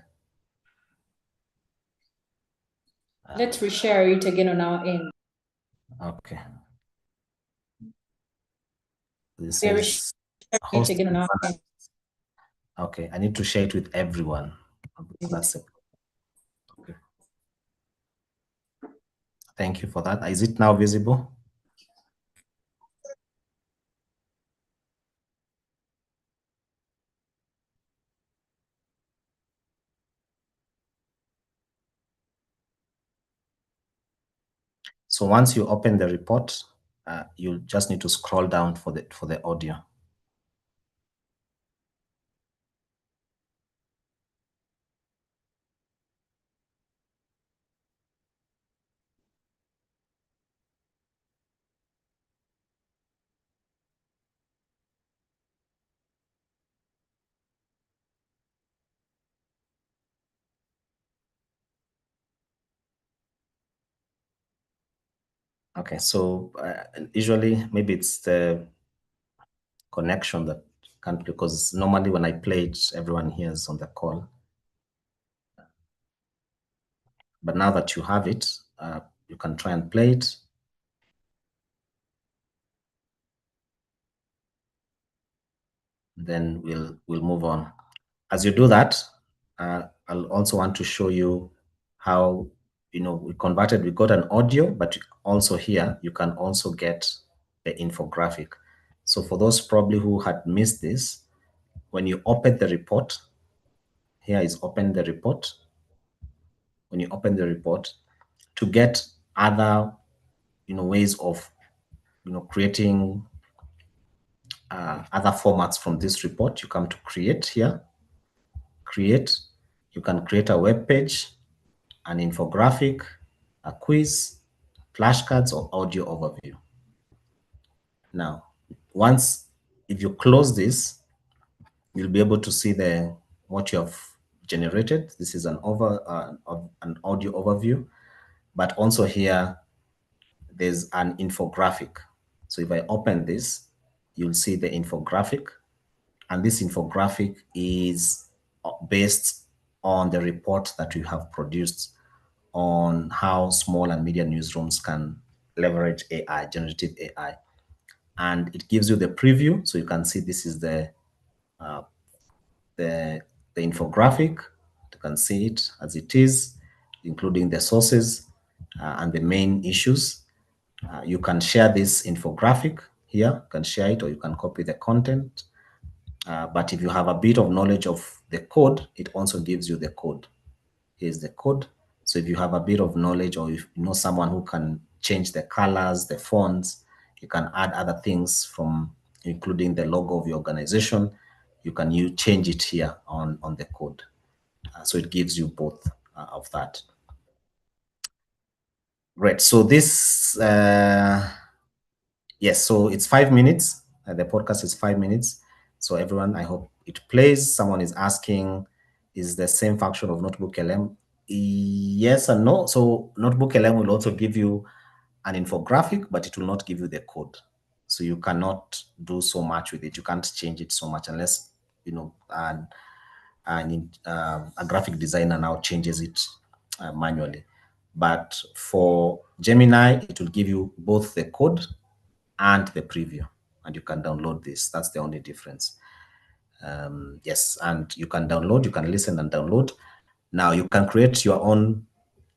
[SPEAKER 2] Let's reshare it again on our end.
[SPEAKER 1] Okay. This
[SPEAKER 2] We are
[SPEAKER 1] says
[SPEAKER 2] resharing it again on our end.
[SPEAKER 1] Okay, I need to share it with everyone. That's it. Okay. Thank you for that. Is it now visible? So once you open the report, you'll just need to scroll down for the audio. Okay, so usually maybe it's the connection that can't, because normally when I play it, everyone hears on the call. But now that you have it, you can try and play it. Then we'll move on. As you do that, I'll also want to show you how, we got an audio, but also here you can also get the infographic. So for those probably who had missed this, when you open the report, here is open the report. When you open the report, to get other ways of creating other formats from this report, you come to create here. Create. You can create a web page, an infographic, a quiz, flashcards, or audio overview. Now, if you close this, you'll be able to see what you have generated. This is an audio overview, but also here there's an infographic. So if I open this, you'll see the infographic, and this infographic is based on the report that we have produced on how small and medium newsrooms can leverage AI, generative AI. And it gives you the preview, so you can see this is the infographic. You can see it as it is, including the sources and the main issues. You can share this infographic here, you can share it, or you can copy the content. But if you have a bit of knowledge of the code, it also gives you the code. Here's the code. So if you have a bit of knowledge, or if you know someone who can change the colors, the fonts, you can add other things from including the logo of your organization, you can change it here on the code. So it gives you both of that. Great. So this, yes, so it's 5 minutes. The podcast is 5 minutes. So everyone, I hope it plays. Someone is asking, is the same function of Notebook LM? Yes and no. So Notebook LM will also give you an infographic, but it will not give you the code. So you cannot do so much with it. You can't change it so much unless, a graphic designer now changes it manually. But for Gemini, it will give you both the code and the preview, and you can download this. That's the only difference. Yes, and you can download, you can listen and download. Now you can create your own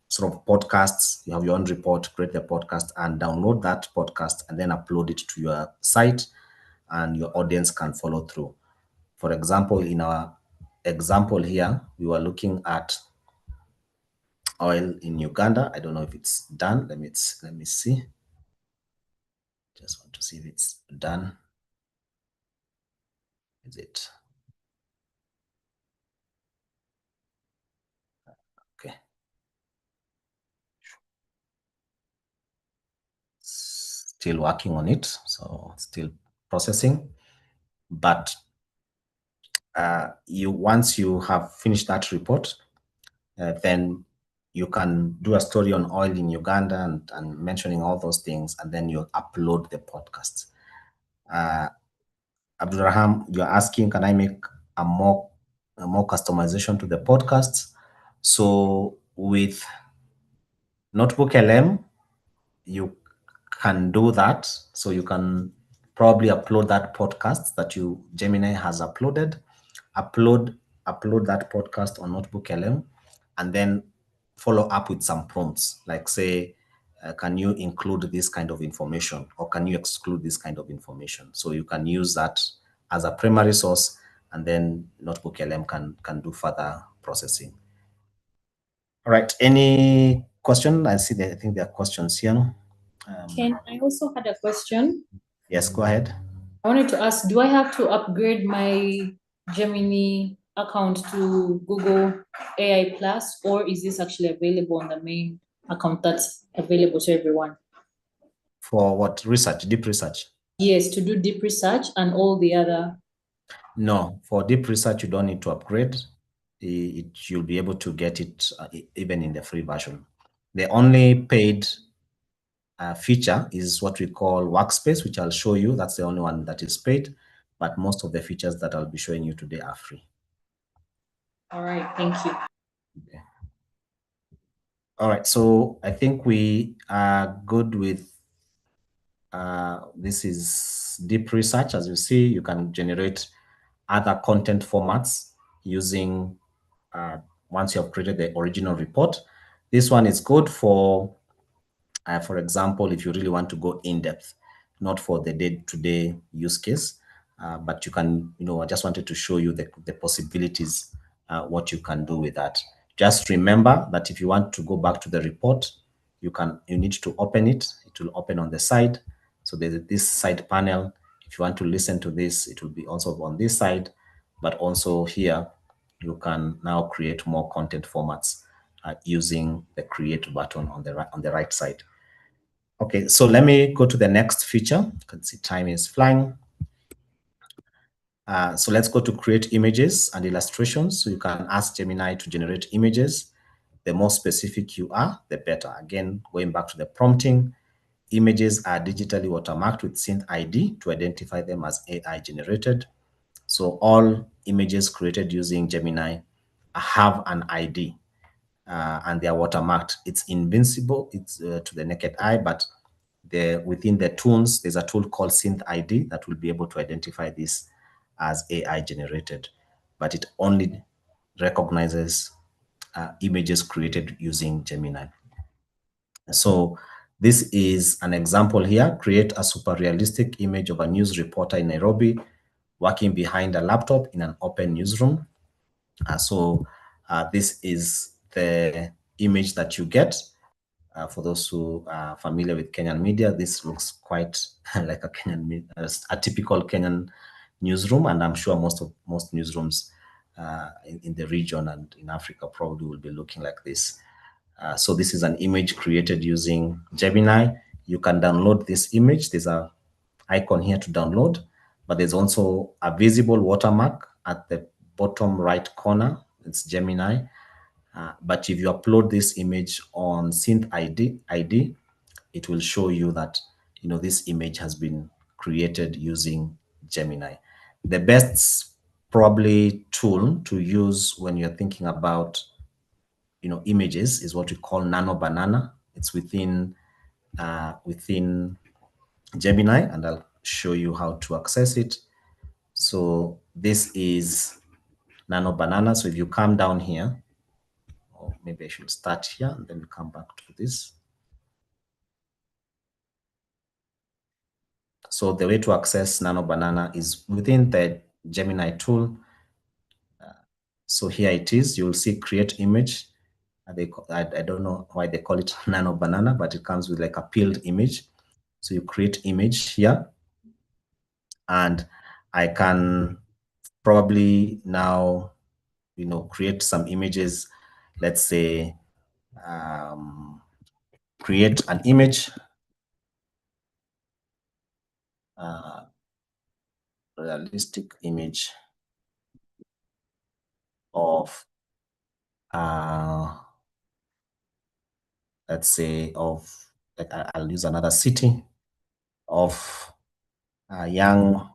[SPEAKER 1] sort of podcasts. You have your own report, create the podcast and download that podcast and then upload it to your site, and your audience can follow through. For example, in our example here, we were looking at oil in Uganda. I don't know if it's done. Let me see. Just want to see if it's done. Is it? Okay. Still working on it, so still processing. But once you have finished that report, then you can do a story on oil in Uganda and mentioning all those things, and then you upload the podcast. Abdulraham, you're asking, can I make a more customization to the podcasts? So with Notebook LM, you can do that. So you can probably upload that podcast that Gemini has uploaded, upload that podcast on Notebook LM, and then follow up with some prompts, like say, can you include this kind of information, or can you exclude this kind of information? So you can use that as a primary source, and then Notebook LM can do further processing. All right, any question? I think there are questions here.
[SPEAKER 2] Ken, I also had a question.
[SPEAKER 1] Yes, go ahead.
[SPEAKER 2] I wanted to ask, do I have to upgrade my Gemini account to Google AI Plus, or is this actually available on the main account that's available to everyone?
[SPEAKER 1] For what? Research, deep research?
[SPEAKER 2] Yes, to do deep research and all the other.
[SPEAKER 1] No, for deep research, you don't need to upgrade. You'll be able to get it even in the free version. The only paid feature is what we call Workspace, which I'll show you. That's the only one that is paid, but most of the features that I'll be showing you today are free.
[SPEAKER 2] All right, thank you.
[SPEAKER 1] Okay. All right, so I think we are good with this is deep research. As you see, you can generate other content formats using once you have created the original report. This one is good for example, if you really want to go in depth, not for the day-to-day use case, but you can, I just wanted to show you the possibilities, what you can do with that. Just remember that if you want to go back to the report, you need to open it. It will open on the side. So there's this side panel. If you want to listen to this, it will be also on this side, but also here, you can now create more content formats using the create button on the right side. Okay, so let me go to the next feature. You can see time is flying. So let's go to create images and illustrations. So you can ask Gemini to generate images. The more specific you are, the better. Again, going back to the prompting, images are digitally watermarked with synth ID to identify them as AI generated. So all images created using Gemini have an ID and they are watermarked. It's invincible, it's to the naked eye, but within the tools, there's a tool called Synth ID that will be able to identify this as AI generated, but it only recognizes images created using Gemini. So this is an example here. Create a super realistic image of a news reporter in Nairobi working behind a laptop in an open newsroom. This is the image that you get. For those who are familiar with Kenyan media, this looks quite like a typical Kenyan newsroom, and I'm sure most newsrooms in the region and in Africa probably will be looking like this. So this is an image created using Gemini. You can download this image. There's an icon here to download, but there's also a visible watermark at the bottom right corner. It's Gemini. But if you upload this image on Synth ID, it will show you that this image has been created using Gemini. The best probably tool to use when you're thinking about images is what we call Nano Banana. It's within Gemini, and I'll show you how to access it. So this is Nano Banana. So if you come down here, or maybe I should start here and then come back to this. So the way to access Nano Banana is within the Gemini tool. So here it is. You'll see create image. I don't know why they call it Nano Banana, but it comes with like a peeled image. So you create image here, and I can probably now, create some images. Let's say create an image, realistic image of let's say I'll use another city of young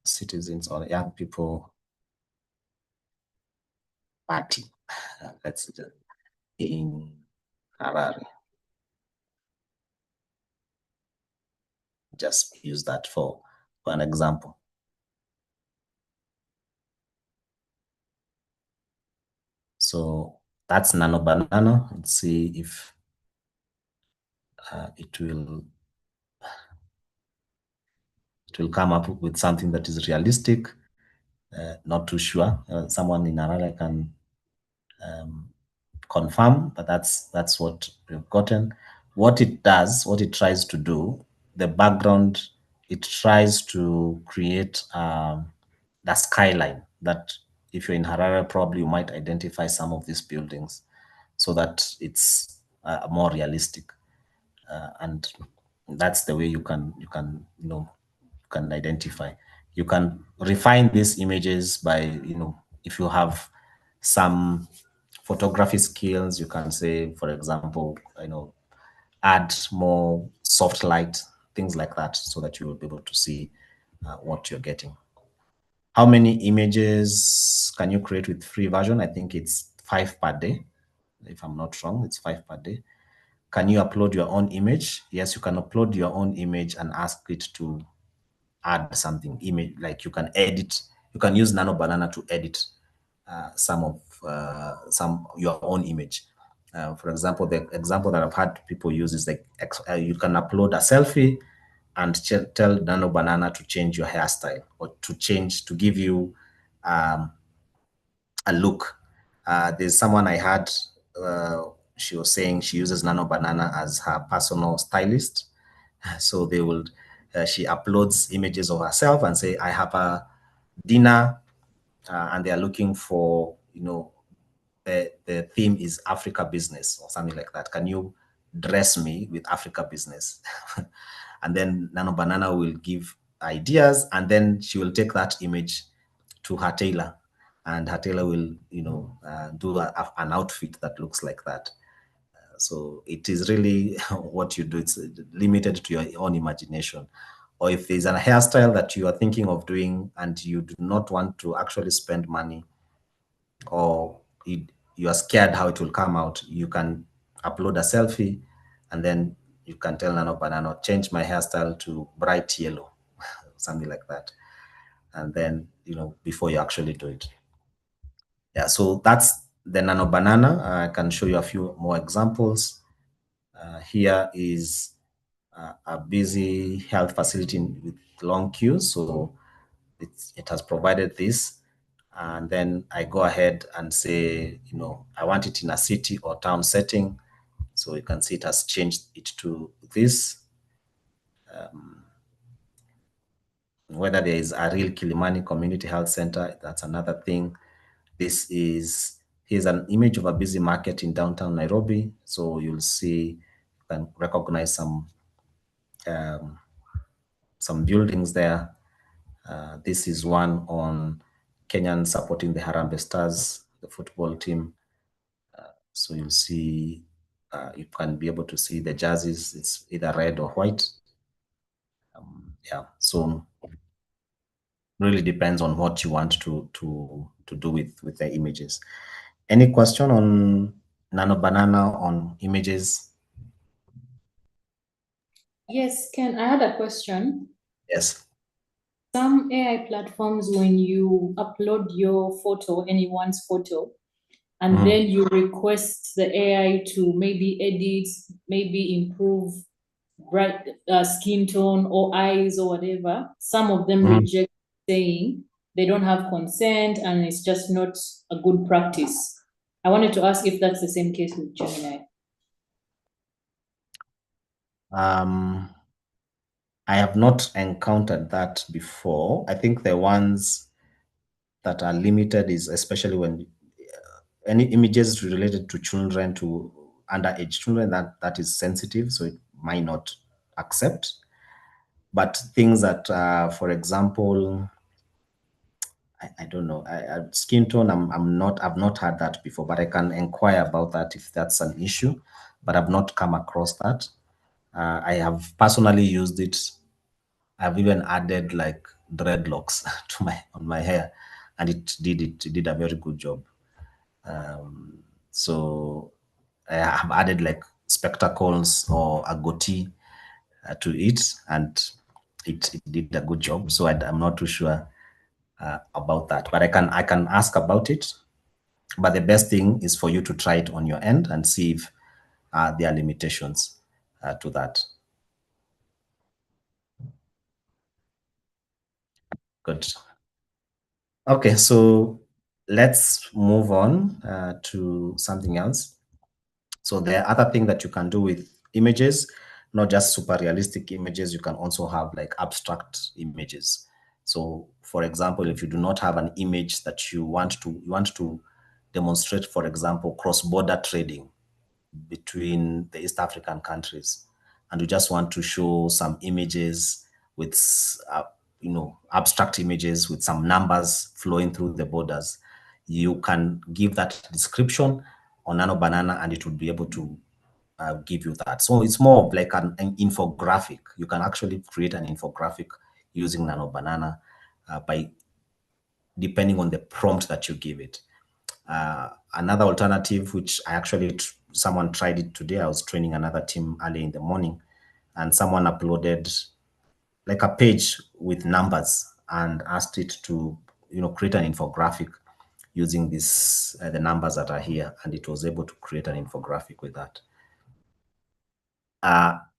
[SPEAKER 1] citizens or young people party. Let's just in Harare. Just use that for an example. So that's Nano Banana. Let's see if it will come up with something that is realistic. Not too sure. Someone in Harare can confirm, but that's what we've gotten. what it does, what it tries to do, the background, it tries to create the skyline that if you're in Harare, probably you might identify some of these buildings so that it's more realistic. And that's the way you can identify. You can refine these images by, if you have some photography skills, you can say, for example, add more soft light, things like that, so that you will be able to see what you're getting. How many images can you create with free version? I think it's 5 per day. If I'm not wrong, it's 5 per day. Can you upload your own image? Yes, you can upload your own image and ask it to add something, image, like you can edit, you can use Nano Banana to edit some your own image. For example, the example that I've had people use is like you can upload a selfie and tell Nano Banana to change your hairstyle or to give you a look. There's someone I had, she was saying she uses Nano Banana as her personal stylist. So she uploads images of herself and say, I have a dinner and they are looking for, the theme is Africa business or something like that. Can you dress me with Africa business? And then Nano Banana will give ideas, and then she will take that image to her tailor, and her tailor will, do an outfit that looks like that. So it is really what you do. It's limited to your own imagination. Or if there's a hairstyle that you are thinking of doing and you do not want to actually spend money, or you are scared how it will come out, you can upload a selfie and then you can tell Nano Banana, change my hairstyle to bright yellow, something like that. And then, before you actually do it. Yeah, so that's the Nano Banana. I can show you a few more examples. Here is a busy health facility with long queues. So it has provided this. And then I go ahead and say, I want it in a city or town setting. So you can see it has changed it to this. Whether there is a real Kilimani Community Health Center, that's another thing. Here's an image of a busy market in downtown Nairobi. So you'll see, you can recognize some buildings there. This is one on Kenyan supporting the Harambee Stars, the football team. So you'll see, you can be able to see the jerseys. It's either red or white. Yeah, so really depends on what you want to do with the images. Any question on Nano Banana on images?
[SPEAKER 2] Yes, Ken, I had a question.
[SPEAKER 1] Yes.
[SPEAKER 2] Some AI platforms, when you upload your photo, anyone's photo, and then you request the AI to maybe edit, maybe improve bright skin tone or eyes or whatever, some of them reject, saying they don't have consent and it's just not a good practice. I wanted to ask if that's the same case with Gemini.
[SPEAKER 1] I have not encountered that before. I think the ones that are limited is especially when any images related to children, to underage children, that is sensitive, so it might not accept. But things that, for example, I don't know, skin tone, I've not had that before, but I can inquire about that if that's an issue, but I've not come across that. I have personally used it. I've even added like dreadlocks on my hair, and it did a very good job. So I have added like spectacles or a goatee to it, and it did a good job. So I'm not too sure about that, but I can ask about it. But the best thing is for you to try it on your end and see if there are limitations to that. Good. Okay, so let's move on to something else. So the other thing that you can do with images, not just super realistic images. You can also have like abstract images. So for example, if you do not have an image that you want to demonstrate, for example, cross-border trading between the East African countries, and you just want to show some images with abstract images with some numbers flowing through the borders, you can give that description on Nano Banana and it will be able to give you that. So it's more of like an infographic. You can actually create an infographic using Nano Banana by depending on the prompt that you give it. Another alternative, which I actually, someone tried it today. I was training another team early in the morning, and someone uploaded like a page with numbers and asked it to, create an infographic using this, the numbers that are here, and it was able to create an infographic with that.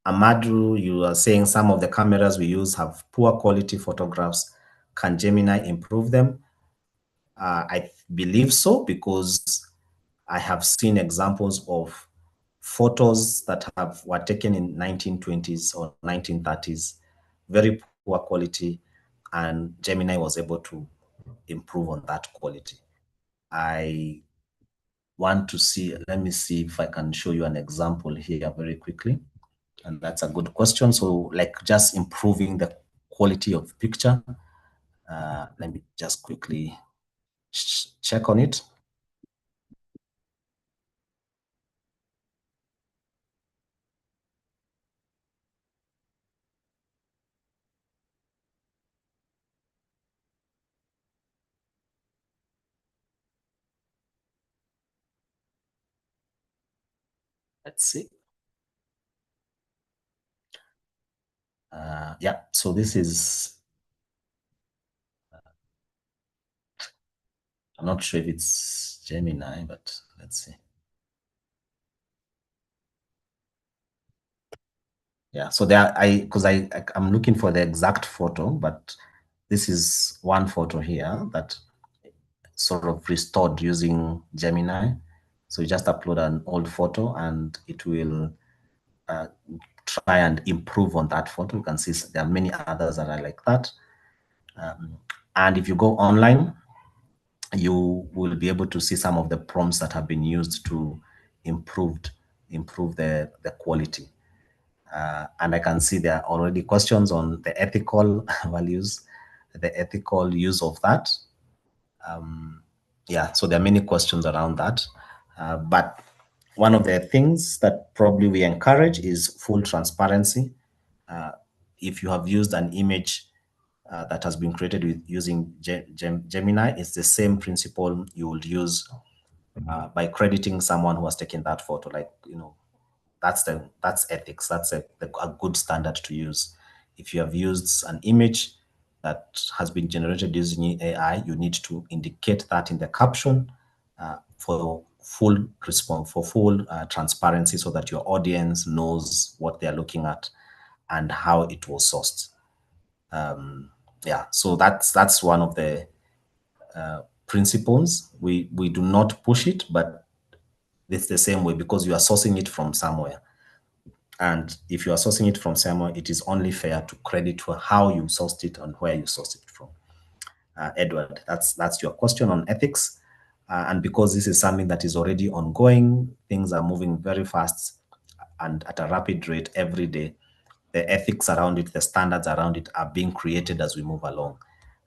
[SPEAKER 1] Amadou, you are saying some of the cameras we use have poor quality photographs. Can Gemini improve them? I believe so, because I have seen examples of photos that were taken in 1920s or 1930s, very poor quality, and Gemini was able to improve on that quality. I want to see, let me see if I can show you an example here very quickly. And that's a good question. So like just improving the quality of picture. Let me just quickly check on it. Let's see. Yeah, so this is, I'm not sure if it's Gemini, but let's see. Yeah, so there, I'm looking for the exact photo, but this is one photo here that sort of restored using Gemini. So you just upload an old photo and it will try and improve on that photo. You can see there are many others that are like that. And if you go online, you will be able to see some of the prompts that have been used to improve the quality. And I can see there are already questions on the ethical values, the ethical use of that. Yeah, so there are many questions around that. But one of the things that probably we encourage is full transparency. If you have used an image that has been created with using Gemini, it's the same principle you would use by crediting someone who has taken that photo. Like, that's ethics. That's a good standard to use. If you have used an image that has been generated using AI, you need to indicate that in the caption for full response, for full transparency, so that your audience knows what they're looking at and how it was sourced. Yeah, so that's one of the principles. We do not push it, but it's the same way, because you are sourcing it from somewhere. And if you are sourcing it from somewhere, it is only fair to credit for how you sourced it and where you sourced it from. Edward, that's your question on ethics. And because this is something that is already ongoing, things are moving very fast and at a rapid rate every day. The ethics around it, the standards around it are being created as we move along.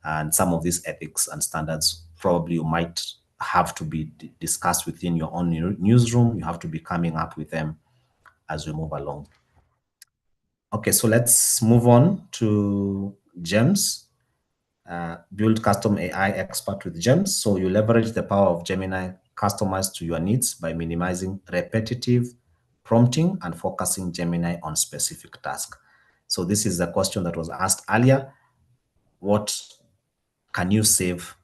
[SPEAKER 1] And some of these ethics and standards probably you might have to be discussed within your own newsroom. You have to be coming up with them as we move along. Okay, so let's move on to GEMS. Build custom AI expert with GEMS. So you leverage the power of Gemini customized to your needs by minimizing repetitive prompting and focusing Gemini on specific tasks. So this is the question that was asked earlier. What can you save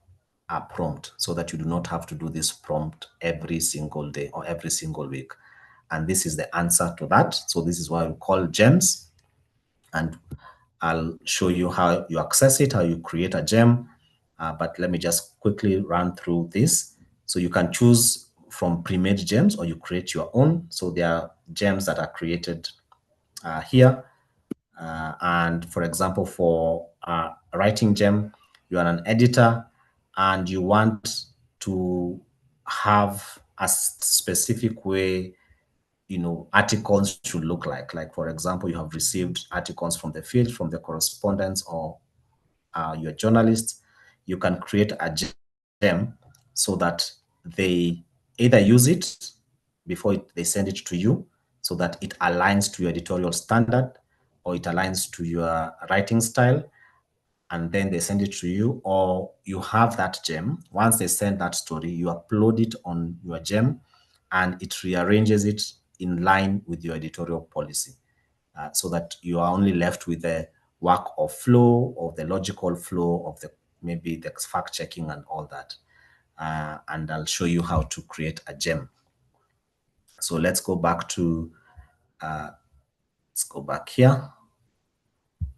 [SPEAKER 1] a prompt so that you do not have to do this prompt every single day or every single week? And this is the answer to that. So this is why we call GEMS. And I'll show you how you access it, how you create a gem. But let me just quickly run through this. So you can choose from pre-made gems or you create your own. So there are gems that are created here. And for example, for a writing gem, you are an editor and you want to have a specific way, articles should look like. Like, for example, you have received articles from the field, from the correspondence, or you're a journalist. You can create a gem so that they either use it before they send it to you, so that it aligns to your editorial standard, or it aligns to your writing style, and then they send it to you. Or you have that gem. Once they send that story, you upload it on your gem, and it rearranges it in line with your editorial policy, so that you are only left with the work of flow, of the logical flow of the maybe the fact checking and all that. And I'll show you how to create a gem. So let's go back to let's go back here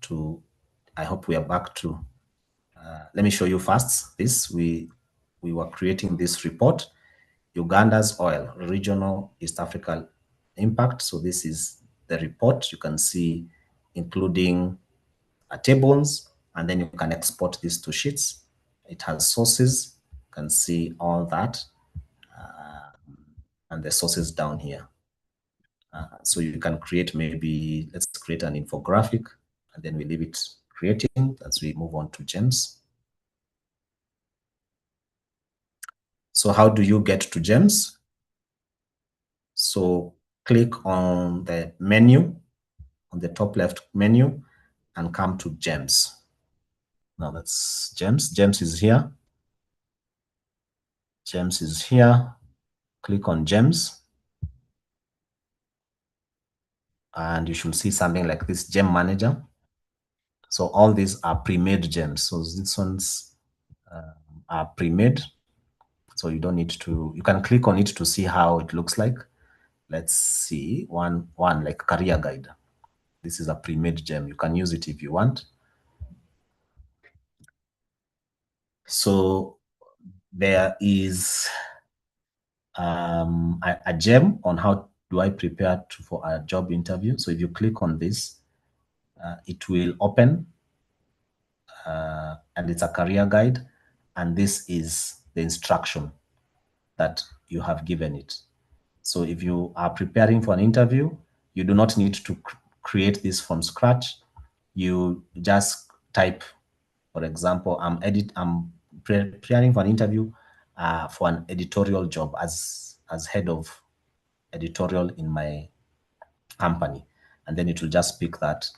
[SPEAKER 1] to, I hope we are back to, let me show you first this. We were creating this report, Uganda's oil, regional East African impact. So this is the report. You can see, including tables, and then you can export this to sheets. It has sources. You can see all that, and the sources down here. So you can create, maybe let's create an infographic, and then we leave it creating as we move on to gems. So how do you get to gems? So click on the menu, on the top left menu, and come to gems. Now that's gems. Gems is here. Gems is here. Click on gems, and you should see something like this, gem manager. So all these are pre-made gems. So these ones are pre-made. So you don't need to, you can click on it to see how it looks like. Let's see one like career guide. This is a pre-made gem. You can use it if you want. So there is a gem on how do I prepare for a job interview. So if you click on this, it will open, and it's a career guide, and this is the instruction that you have given it. So if you are preparing for an interview, you do not need to create this from scratch. You just type, for example, I'm preparing for an interview for an editorial job as head of editorial in my company. And then it will just pick that,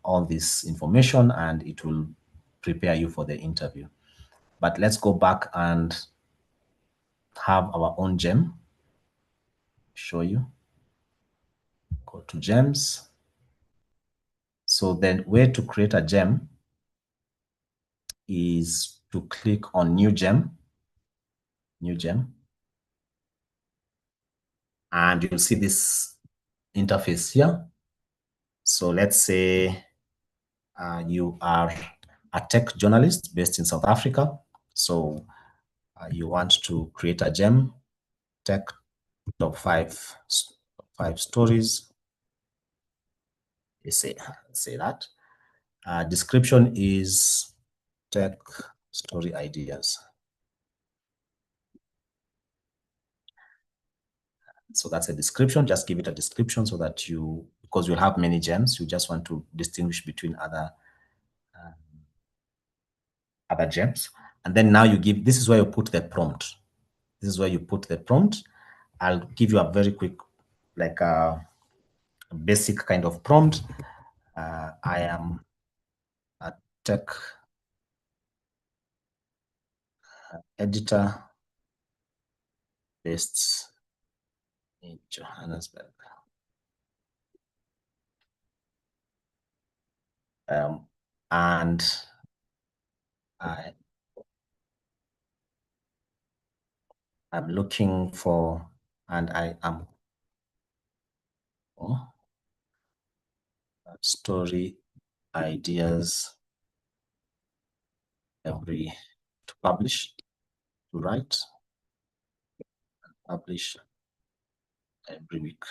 [SPEAKER 1] all this information, and it will prepare you for the interview. But let's go back and have our own gem. Show you. Go to gems. So then way to create a gem is to click on new gem, and you'll see this interface here. So let's say you are a tech journalist based in South Africa. So you want to create a gem, tech top five stories. Let's say that. Description is tech story ideas. So that's a description. Just give it a description so that you, because you'll have many gems, you just want to distinguish between other gems. And then now you give, this is where you put the prompt. This is where you put the prompt. I'll give you a very quick, like a basic kind of prompt. I am a tech editor based in Johannesburg. And I'm looking for, and I am story ideas to publish, to write, and publish every week.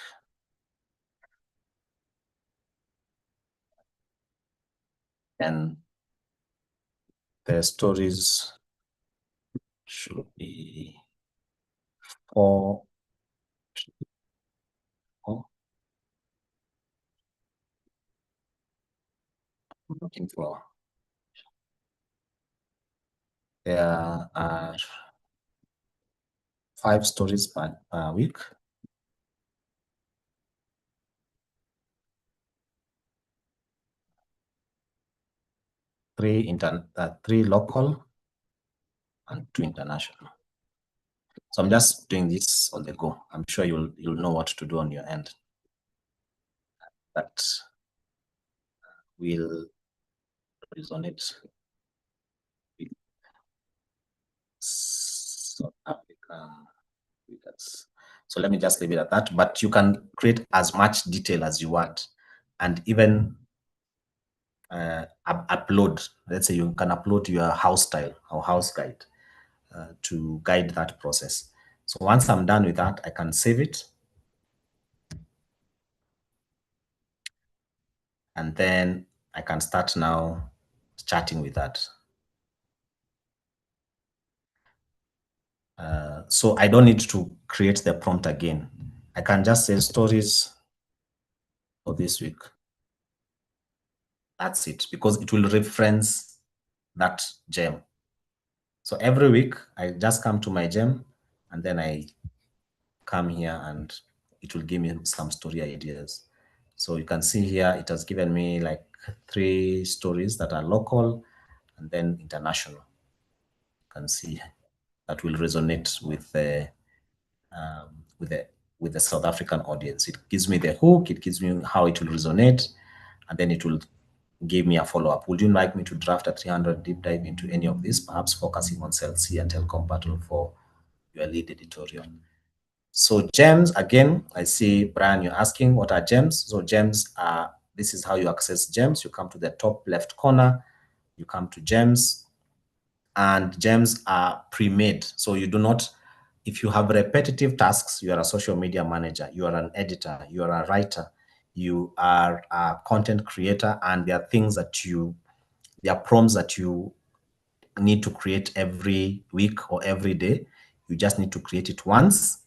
[SPEAKER 1] And the stories should be four. I'm looking for. There are 5 stories per week. Three local and 2 international. So I'm just doing this on the go. I'm sure you'll know what to do on your end. That will resonate with South African readers. So let me just leave it at that. But you can create as much detail as you want, and even upload. Let's say you can upload your house style or house guide to guide that process. So once I'm done with that, I can save it. And then I can start now chatting with that. So I don't need to create the prompt again. I can just say stories for this week. That's it, because it will reference that gem. So every week I just come to my gem and then I come here and it will give me some story ideas. So you can see here, it has given me like 3 stories that are local and then international. You can see that will resonate with the South African audience. It gives me the hook, it gives me how it will resonate, and then it will give me a follow-up. Would you like me to draft a 300 deep dive into any of this, perhaps focusing on Cell C and Telecom Battle for your lead editorial? So gems, again, I see, Brian, you're asking what are gems? So gems are, this is how you access gems. You come to the top left corner, you come to gems, and gems are pre-made. So you do not, if you have repetitive tasks, you are a social media manager, you are an editor, you are a writer, you are a content creator, and there are things that there are prompts that you need to create every week or every day. You just need to create it once,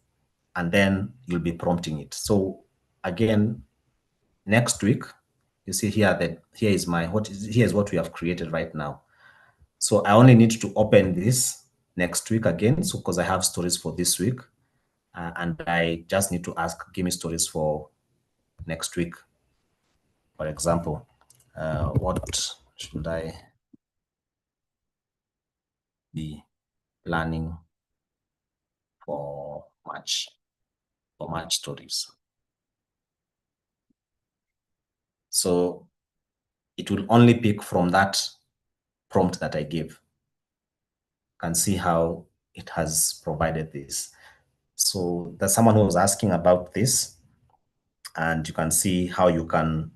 [SPEAKER 1] and then you'll be prompting it. So again, next week, you see here that here's what we have created right now. So I only need to open this next week again, so because I have stories for this week, and I just need to ask, give me stories for next week. For example, what should I be planning for March? For March stories. So it will only pick from that prompt that I gave. You can see how it has provided this. So there's someone who was asking about this, and you can see how you can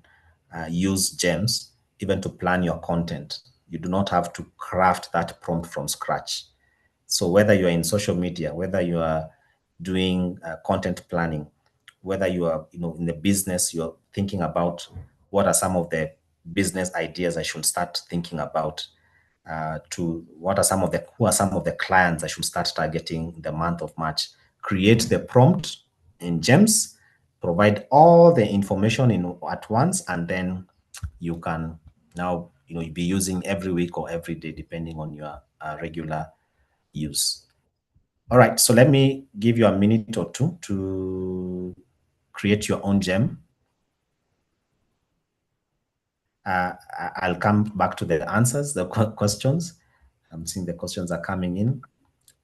[SPEAKER 1] use gems even to plan your content. You do not have to craft that prompt from scratch. So whether you are in social media, whether you are doing content planning, whether you are in the business, you're thinking about what are some of the business ideas I should start thinking about, to who are some of the clients I should start targeting in the month of March. Create the prompt in gems, provide all the information at once, and then you can now be using every week or every day depending on your regular use. All right, so let me give you a minute or two to create your own gem. I'll come back to the answers, the questions. I'm seeing the questions are coming in,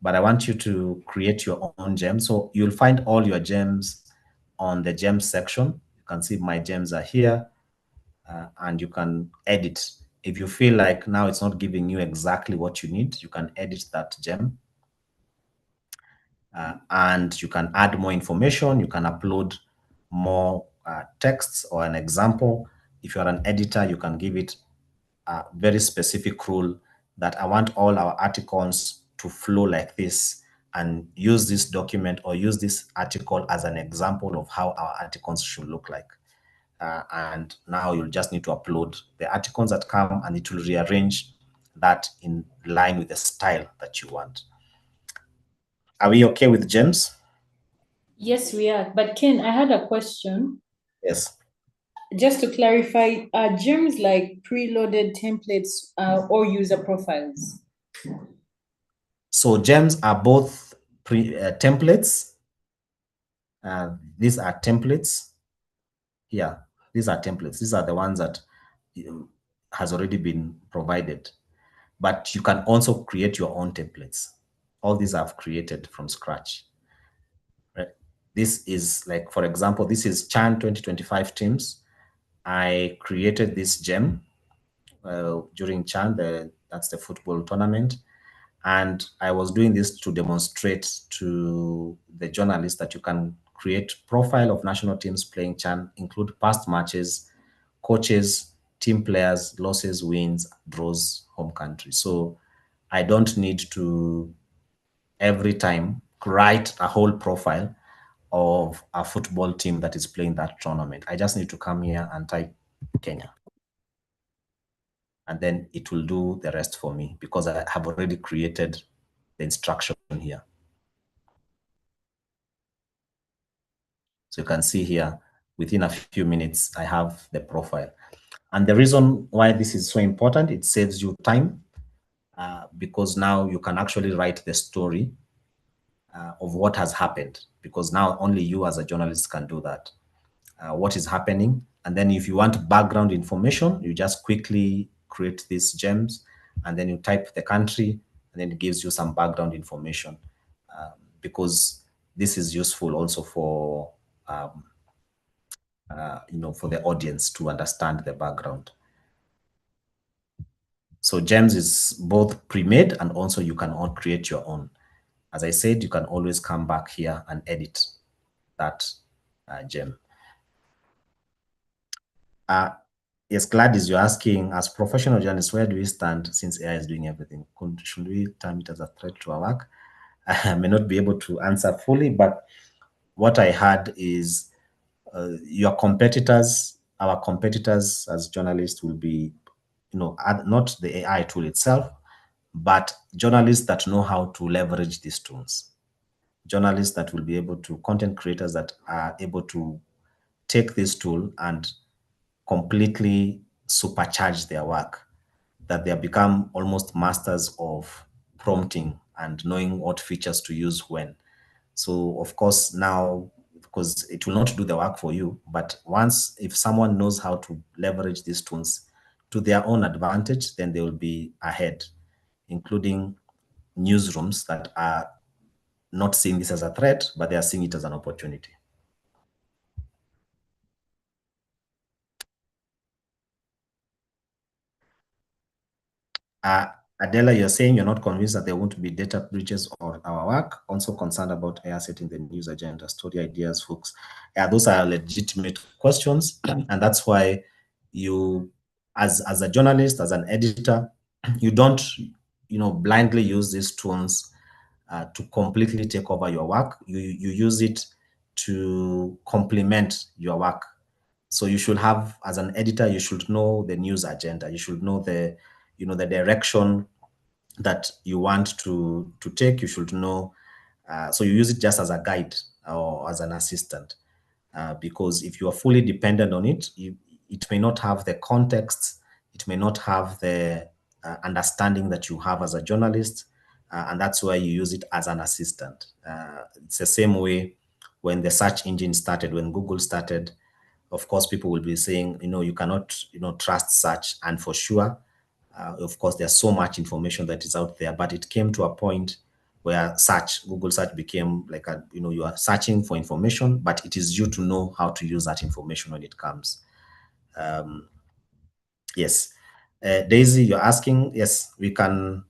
[SPEAKER 1] but I want you to create your own gem. So you'll find all your gems on the gems section. You can see my gems are here, and you can edit. If you feel like now it's not giving you exactly what you need, you can edit that gem. And you can add more information. You can upload more texts or an example. If you're an editor, you can give it a very specific rule that I want all our articles to flow like this, and use this document or use this article as an example of how our articles should look like. and now you'll just need to upload the articles that come, and it will rearrange that in line with the style that you want. Are we okay with gems?
[SPEAKER 2] Yes, we are. But Ken, I had a question.
[SPEAKER 1] Yes.
[SPEAKER 2] Just to clarify, are gems like preloaded templates or user profiles?
[SPEAKER 1] So gems are both templates. These are templates. Here, these are templates. These are the ones that has already been provided. But you can also create your own templates. All these I've created from scratch. Right? This is like, for example, this is Chan 2025 teams. I created this gem during Chan, that's the football tournament. And I was doing this to demonstrate to the journalists that you can create profile of national teams playing Chan, include past matches, coaches, team players, losses, wins, draws, home country. So I don't need to every time write a whole profile of a football team that is playing that tournament. I just need to come here and type Kenya. And then it will do the rest for me because I have already created the instruction here. So you can see here, within a few minutes, I have the profile. And the reason why this is so important, it saves you time because now you can actually write the story of what has happened, because now only you as a journalist can do that. What is happening. And then if you want background information, you just quickly create these gems and then you type the country and then it gives you some background information because this is useful also for, for the audience to understand the background. So gems is both pre-made and also you can all create your own. As I said, you can always come back here and edit that gem. Yes, Gladys, you're asking, as professional journalists, where do we stand since AI is doing everything? Should we term it as a threat to our work? I may not be able to answer fully, but what I heard is your competitors, our competitors as journalists will be, not the AI tool itself, but journalists that know how to leverage these tools. Journalists that will be able to, content creators that are able to take this tool and completely supercharge their work, that they have become almost masters of prompting and knowing what features to use when. So of course now, because it will not do the work for you, but once, if someone knows how to leverage these tools to their own advantage, then they will be ahead, including newsrooms that are not seeing this as a threat, but they are seeing it as an opportunity. Adela, you're saying you're not convinced that there won't be data breaches or our work. Also concerned about AI setting the news agenda, story ideas, hooks. Yeah, those are legitimate questions. And that's why you, as a journalist, as an editor, you don't, blindly use these tools to completely take over your work. You use it to complement your work. So you should have, as an editor, you should know the news agenda. You should know the direction that you want to take. You should know. So you use it just as a guide or as an assistant, because if you are fully dependent on it, it may not have the context. It may not have the understanding that you have as a journalist, and that's why you use it as an assistant. It's the same way when the search engine started, when Google started. Of course, people will be saying, you cannot, trust search. And for sure, of course, there's so much information that is out there, but it came to a point where Google search became like you are searching for information, but it is you to know how to use that information when it comes. Yes. Daisy, you're asking, yes, we can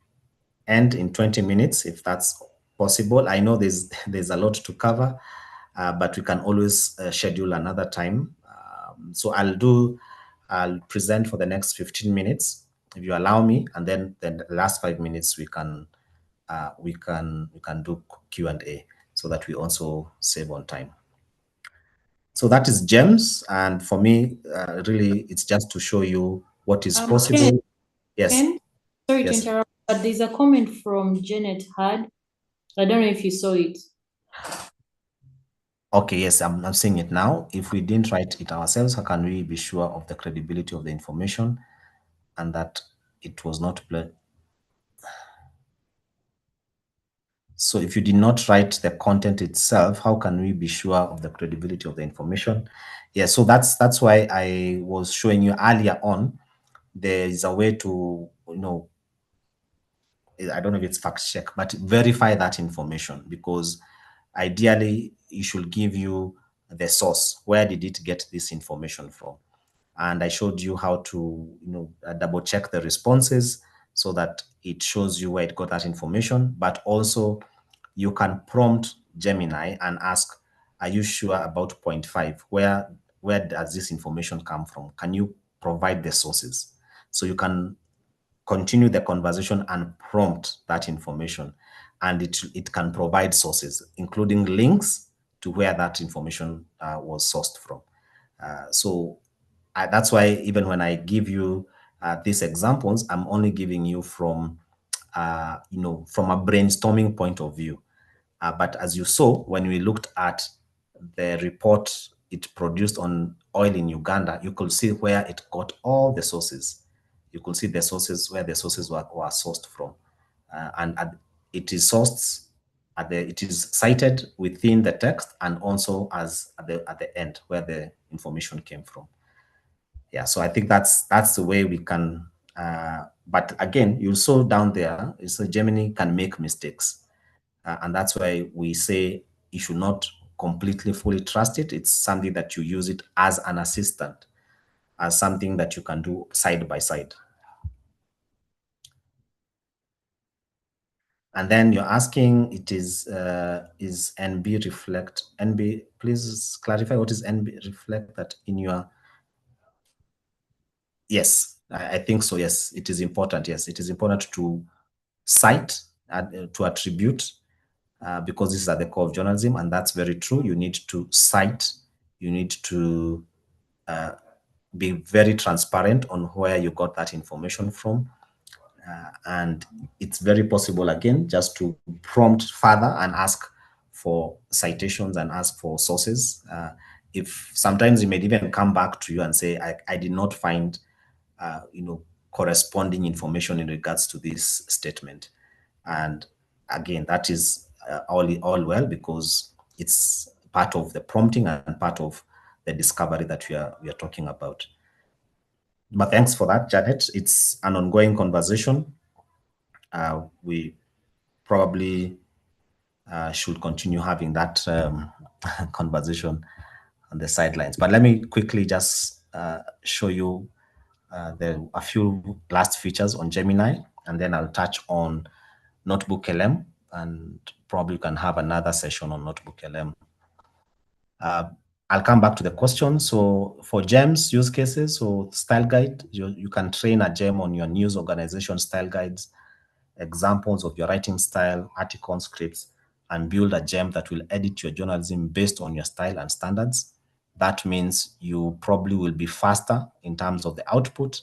[SPEAKER 1] end in 20 minutes if that's possible. I know there's a lot to cover, but we can always schedule another time. So I'll present for the next 15 minutes, if you allow me, and then the last 5 minutes we can do Q&A so that we also save on time. So that is GEMS, and for me, really, it's just to show you what is possible.
[SPEAKER 2] Ken,
[SPEAKER 1] Yes.
[SPEAKER 2] Ken, sorry to
[SPEAKER 1] Yes.
[SPEAKER 2] interrupt, but there's a comment from Janet Hard. I don't know if you saw it.
[SPEAKER 1] Okay, yes, I'm seeing it now. If we didn't write it ourselves, how can we be sure of the credibility of the information and that it was not So if you did not write the content itself, how can we be sure of the credibility of the information? Yeah, so that's why I was showing you earlier on. There is a way to, I don't know if it's fact check, but verify that information, because ideally it should give you the source. Where did it get this information from? And I showed you how to double check the responses so that it shows you where it got that information. But also you can prompt Gemini and ask, are you sure about point 5? Where does this information come from? Can you provide the sources? So you can continue the conversation and prompt that information, and it can provide sources, including links to where that information was sourced from. So that's why even when I give you these examples, I'm only giving you from from a brainstorming point of view. But as you saw, when we looked at the report it produced on oil in Uganda, you could see where it got all the sources. You could see the sources, where the sources were sourced from. And it is sourced it is cited within the text, and also as at the end where the information came from. Yeah, so I think that's the way we can. But again, you saw down there, so Gemini can make mistakes, and that's why we say you should not completely fully trust it. It's something that you use it as an assistant, as something that you can do side by side. And then you're asking, it is NB reflect? NB, please clarify what is NB reflect that in your. Yes, I think so. Yes, it is important. Yes, it is important to cite, to attribute, because this is at the core of journalism, and that's very true. You need to cite, you need to be very transparent on where you got that information from. And it's very possible, again, just to prompt further and ask for citations and ask for sources. If sometimes it may even come back to you and say, I did not find corresponding information in regards to this statement. And again, that is all well, because it's part of the prompting and part of the discovery that we are talking about. But thanks for that, Janet. It's an ongoing conversation. We probably should continue having that conversation on the sidelines. But let me quickly just show you a few last features on Gemini, and then I'll touch on Notebook LM, and probably can have another session on Notebook LM. I'll come back to the question. So for GEMS use cases, so style guide, you can train a GEM on your news organization style guides, examples of your writing style, article scripts, and build a GEM that will edit your journalism based on your style and standards. That means you probably will be faster in terms of the output,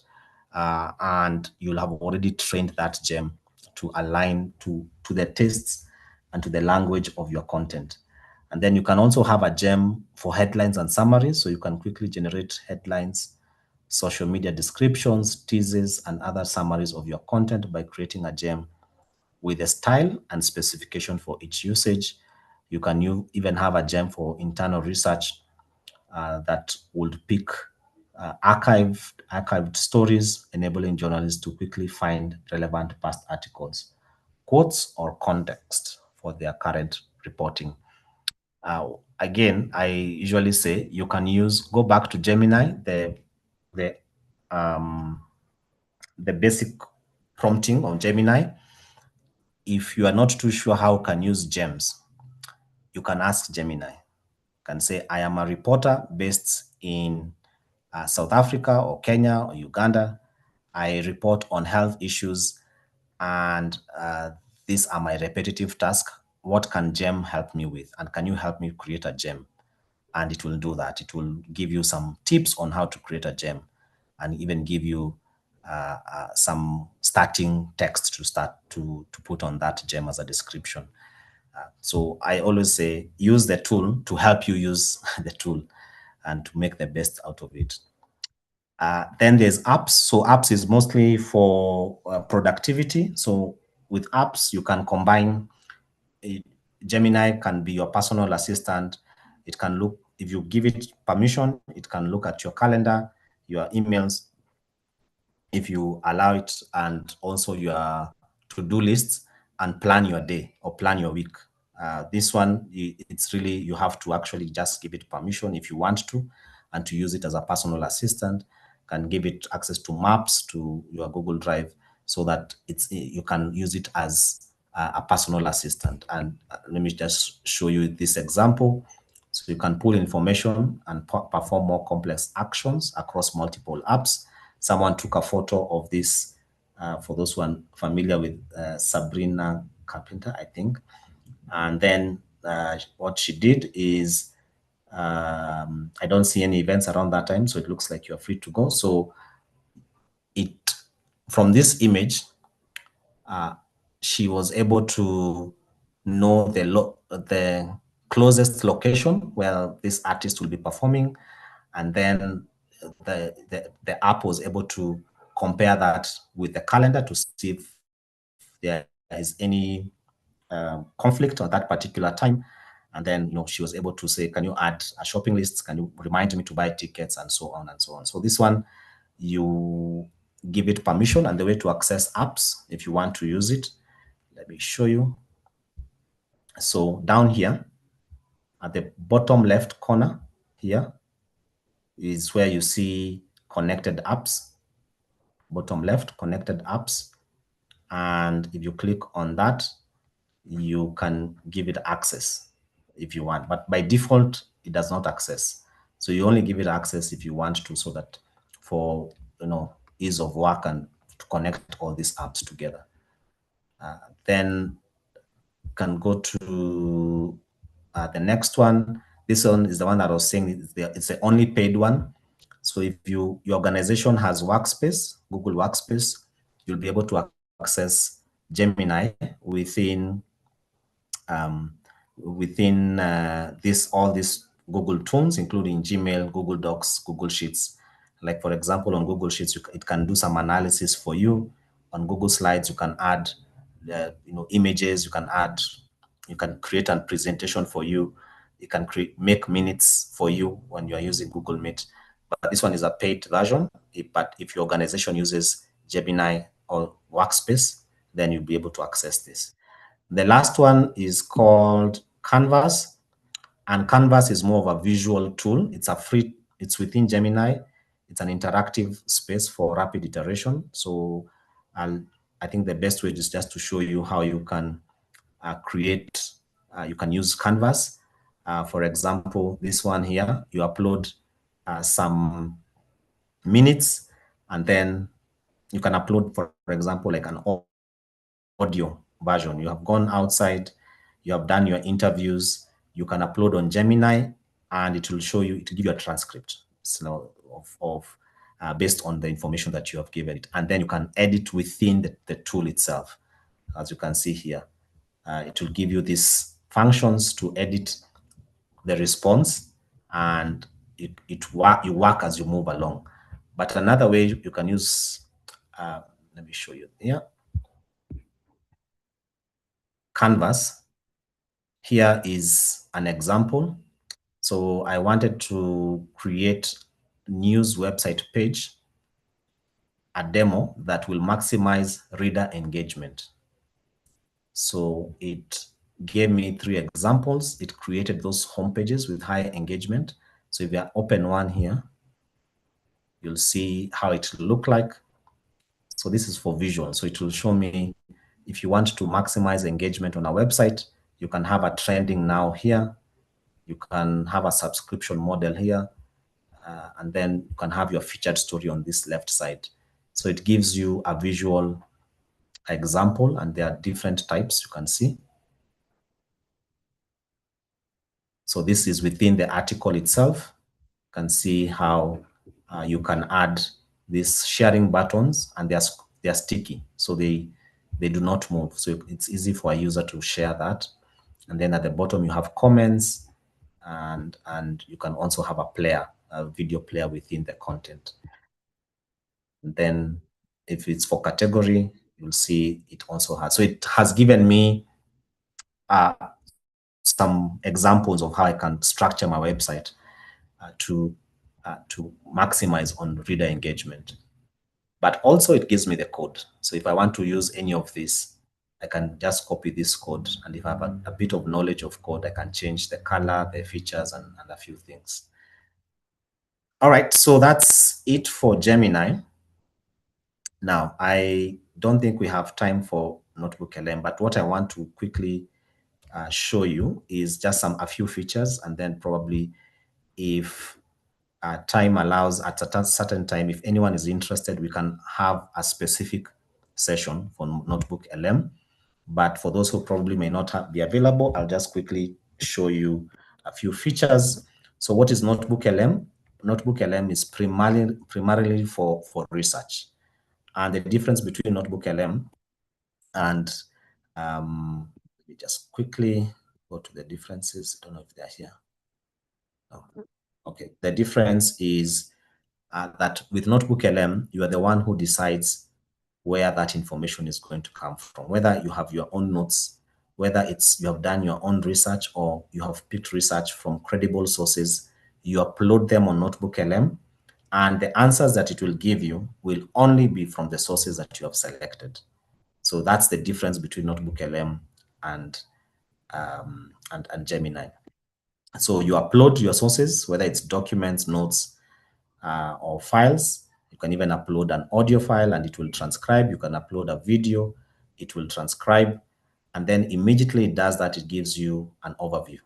[SPEAKER 1] and you'll have already trained that GEM to align to the tastes and to the language of your content. And then you can also have a GEM for headlines and summaries, so you can quickly generate headlines, social media descriptions, teasers, and other summaries of your content by creating a GEM with a style and specification for each usage. You can even have a GEM for internal research that would pick archived stories, enabling journalists to quickly find relevant past articles, quotes, or context for their current reporting. Again, I usually say you can go back to Gemini, the basic prompting on Gemini. If you are not too sure how you can use GEMS, you can ask Gemini. You can say, I am a reporter based in South Africa or Kenya or Uganda. I report on health issues, and these are my repetitive tasks. What can GEM help me with? And can you help me create a GEM and it will do that. It will give you some tips on how to create a gem, and even give you some starting text to start to put on that gem as a description. So I always say use the tool to help you use the tool and to make the best out of it. Then there's apps. So apps is mostly for productivity. So with apps, you can combine Gemini can be your personal assistant. It can look, if you give it permission, it can look at your calendar, your emails, if you allow it, and also your to-do lists, and plan your day or plan your week. This one, it's really, you have to actually just give it permission if you want to, and to use it as a personal assistant. Can give it access to maps, to your Google Drive, so that you can use it as a personal assistant. And let me just show you this example. So you can pull information and perform more complex actions across multiple apps. Someone took a photo of this, for those who are familiar with Sabrina Carpenter, I think. And then what she did is, I don't see any events around that time, so it looks like you're free to go. So from this image, she was able to know the closest location where this artist will be performing, and then the app was able to compare that with the calendar to see if there is any conflict on that particular time. And then, she was able to say, can you add a shopping list? Can you remind me to buy tickets? And so on and so on. So this one, you give it permission and the way to access apps if you want to use it. Let me show you. So down here at the bottom left corner here is where you see connected apps. Bottom left, connected apps. And if you click on that, you can give it access if you want, but by default, it does not access. So you only give it access if you want to, so that for ease of work and to connect all these apps together. Then can go to the next one. This one is the one that I was saying, it's the only paid one. So if your organization has Workspace, Google Workspace, you'll be able to access Gemini within all these Google tools, including Gmail, Google Docs, Google Sheets. Like for example, on Google Sheets, it can do some analysis for you. On Google Slides, you can add images. You can create a presentation for you. You can make minutes for you when you are using Google Meet. But this one is a paid version. But if your organization uses Gemini or Workspace, then you'll be able to access this. The last one is called Canvas, and Canvas is more of a visual tool. It's within Gemini. It's an interactive space for rapid iteration. So I think the best way is just to show you how you can you can use Canvas. For example, this one here, you upload some minutes, and then you can upload, for example, like an audio version. You have gone outside, you have done your interviews, you can upload on Gemini, and it will show you, it will give you a transcript of based on the information that you have given it. And then you can edit within the tool itself. As you can see here, it will give you these functions to edit the response, and you work as you move along. But another way you can use, let me show you here. Canvas. Here is an example. So I wanted to create news website page, a demo that will maximize reader engagement. So it gave me 3 examples. It created those home pages with high engagement. So if I open one here, you'll see how it will look like. So this is for visual. So it will show me, if you want to maximize engagement on a website, you can have a trending now here. You can have a subscription model here, and then you can have your featured story on this left side. So it gives you a visual example, and there are different types you can see. So this is within the article itself. You can see how you can add these sharing buttons, and they're sticky, so they do not move. So it's easy for a user to share that. And then at the bottom you have comments, and you can also have a video player within the content. And then if it's for category, you'll see it also has. So it has given me some examples of how I can structure my website to maximize on reader engagement. But also it gives me the code. So if I want to use any of this, I can just copy this code. And if I have a bit of knowledge of code, I can change the color, the features, and a few things. All right, so that's it for Gemini. Now, I don't think we have time for Notebook LM, but what I want to quickly show you is just a few features, and then probably if time allows, at a certain time, if anyone is interested, we can have a specific session for Notebook LM. But for those who probably may not be available, I'll just quickly show you a few features. So what is Notebook LM? Notebook LM is primarily for research. And the difference between Notebook LM and let me just quickly go to the differences. I don't know if they're here. Oh. Okay, the difference is that with Notebook LM, you are the one who decides where that information is going to come from, whether you have your own notes, whether it's you have done your own research, or you have picked research from credible sources. You upload them on Notebook LM, and the answers that it will give you will only be from the sources that you have selected. So that's the difference between Notebook LM and Gemini. So you upload your sources, whether it's documents, notes, or files. You can even upload an audio file and it will transcribe. You can upload a video, it will transcribe. And then immediately it does that, it gives you an overview.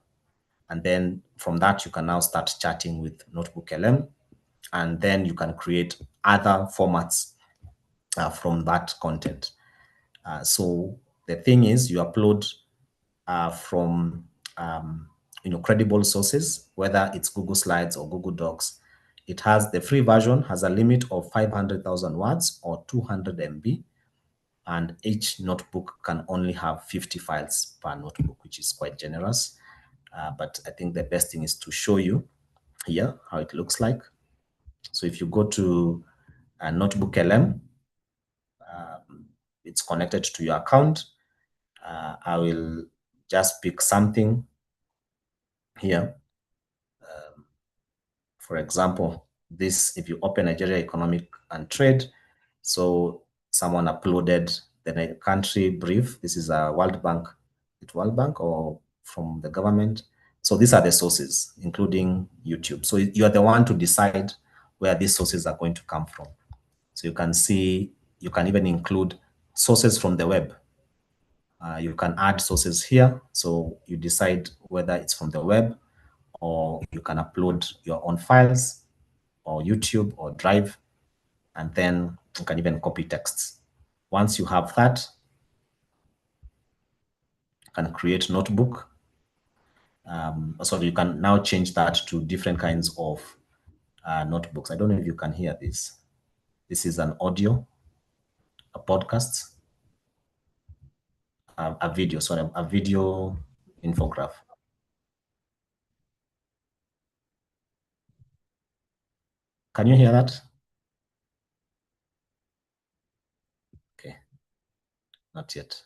[SPEAKER 1] And then from that, you can now start chatting with Notebook LM. And then you can create other formats from that content. So the thing is, you upload from credible sources, whether it's Google Slides or Google Docs. It has the free version has a limit of 500,000 words or 200 MB, and each notebook can only have 50 files per notebook, which is quite generous. But I think the best thing is to show you here how it looks like. So if you go to Notebook LM, it's connected to your account. I will just pick something here. For example, this, if you open Nigeria Economic and Trade, so someone uploaded the country brief. This is a World Bank, or from the government. So these are the sources, including YouTube. So you are the one to decide where these sources are going to come from. So you can see, you can even include sources from the web. You can add sources here. So you decide whether it's from the web, or you can upload your own files, or YouTube, or Drive, and then you can even copy texts. Once you have that, you can create notebook. So you can now change that to different kinds of notebooks. I don't know if you can hear this. This is an audio, a podcast, a video, sorry, a video infograph. Can you hear that? Okay, not yet.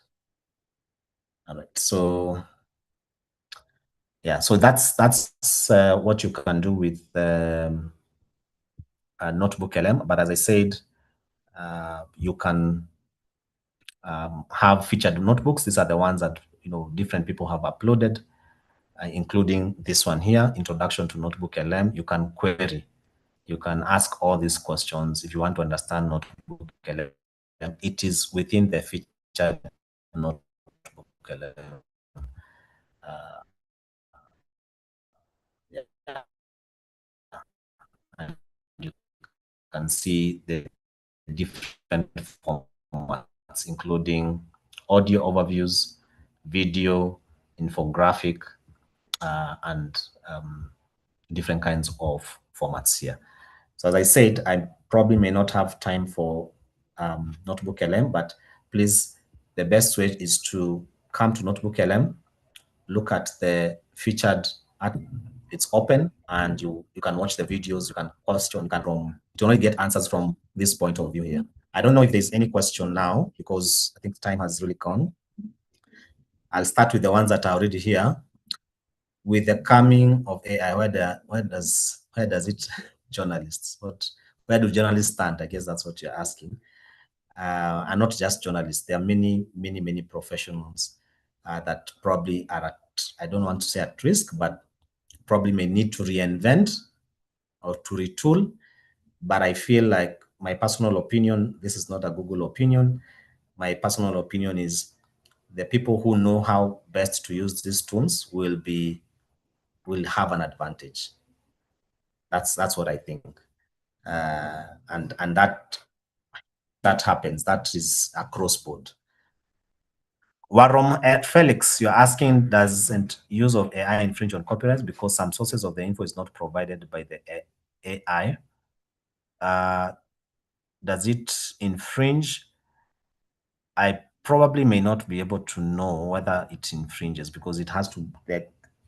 [SPEAKER 1] All right, so yeah, so that's what you can do with Notebook LM. But as I said, you can have featured notebooks. These are the ones that different people have uploaded, including this one here, Introduction to Notebook LM. You can query. You can ask all these questions if you want to understand Notebook LM. It is within the featured Notebook LM. Yeah. And you can see the different formats, including audio overviews, video, infographic, and different kinds of formats here. So as I said, I probably may not have time for Notebook LM, but please, the best way is to come to Notebook LM, look at the featured it's open, and you can watch the videos, you can question, you can only get answers from this point of view here. I don't know if there's any question now, because I think time has really gone. I'll start with the ones that are already here. With the coming of AI, where does it journalists? Where do journalists stand? I guess that's what you're asking. And not just journalists. There are many professionals that probably are at, I don't want to say at risk, but probably may need to reinvent or to retool. But I feel like, my personal opinion, this is not a Google opinion. My personal opinion is the people who know how best to use these tools will have an advantage. That's what I think. And that happens. That is across board. Warom Felix, you're asking, doesn't use of AI infringe on copyright because some sources of the info is not provided by the AI? Does it infringe? I probably may not be able to know whether it infringes, because it has to,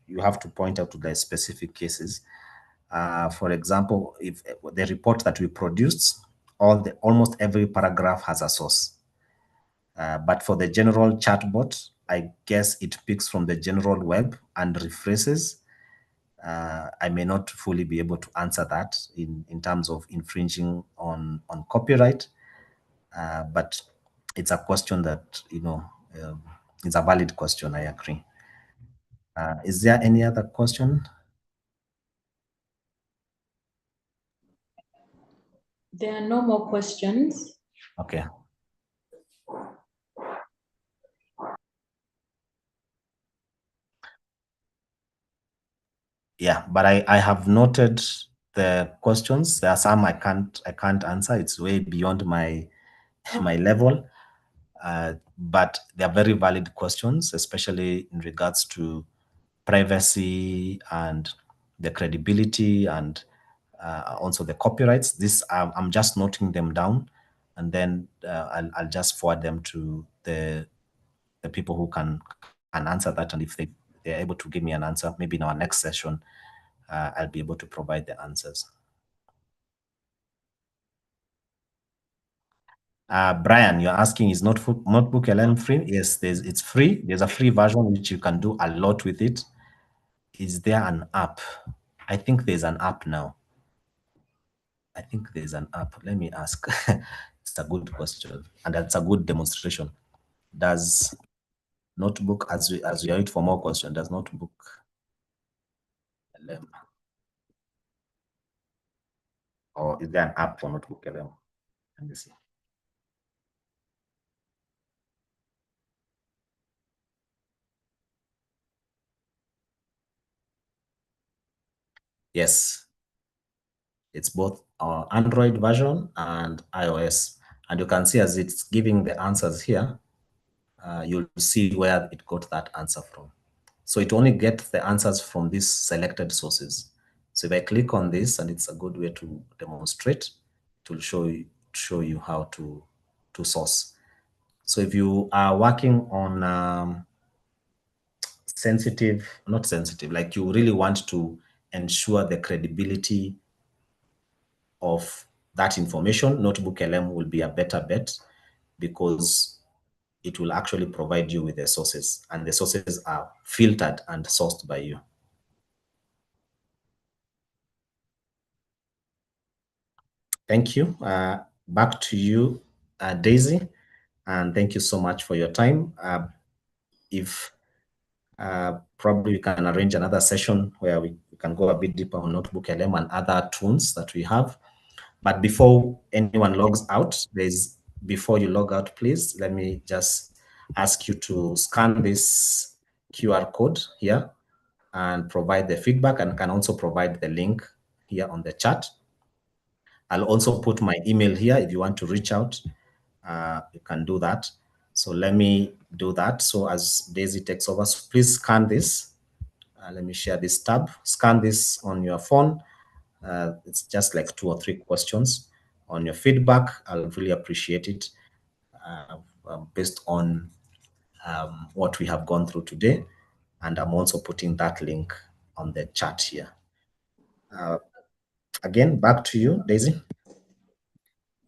[SPEAKER 1] you have to point out to the specific cases. For example, if the report that we produced, almost every paragraph has a source. But for the general chatbot, I guess it picks from the general web and rephrases. I may not fully be able to answer that in terms of infringing on copyright, but it's a question that, it's a valid question, I agree. Is there any other question?
[SPEAKER 2] There are no more questions.
[SPEAKER 1] Okay. Yeah, but I have noted the questions. There are some I can't answer. It's way beyond my level. But they are very valid questions, especially in regards to privacy and the credibility, and also the copyrights. This I'm just noting them down, and then I'll just forward them to the people who can answer that. And if they're able to give me an answer, maybe in our next session, I'll be able to provide the answers. Brian, you're asking, is Notebook LM free? Yes, it's free. There's a free version which you can do a lot with it. Is there an app? I think there's an app now. I think there's an app. Let me ask. It's a good question, and that's a good demonstration. Does Notebook, as we wait for more questions, does Notebook LM, or is there an app for Notebook LM? Let me see. Yes, it's both Android version and iOS. And you can see, as it's giving the answers here, you'll see where it got that answer from. So it only gets the answers from these selected sources. So if I click on this, and it's a good way to demonstrate, it will show you how to source. So if you are working on not sensitive, like you really want to ensure the credibility of that information, Notebook LM will be a better bet, because it will actually provide you with the sources, and the sources are filtered and sourced by you. Thank you. Back to you, Daisy, and thank you so much for your time. If probably we can arrange another session where we can go a bit deeper on Notebook LM and other tools that we have. But before anyone logs out, before you log out, please, let me just ask you to scan this QR code here and provide the feedback, and can also provide the link here on the chat. I'll also put my email here. If you want to reach out, you can do that. So let me do that. So as Daisy takes over, so please scan this Let me share this tab. Scan this on your phone. It's just like 2 or 3 questions on your feedback. I'll really appreciate it based on what we have gone through today. And I'm also putting that link on the chat here. Again, back to you, Daisy.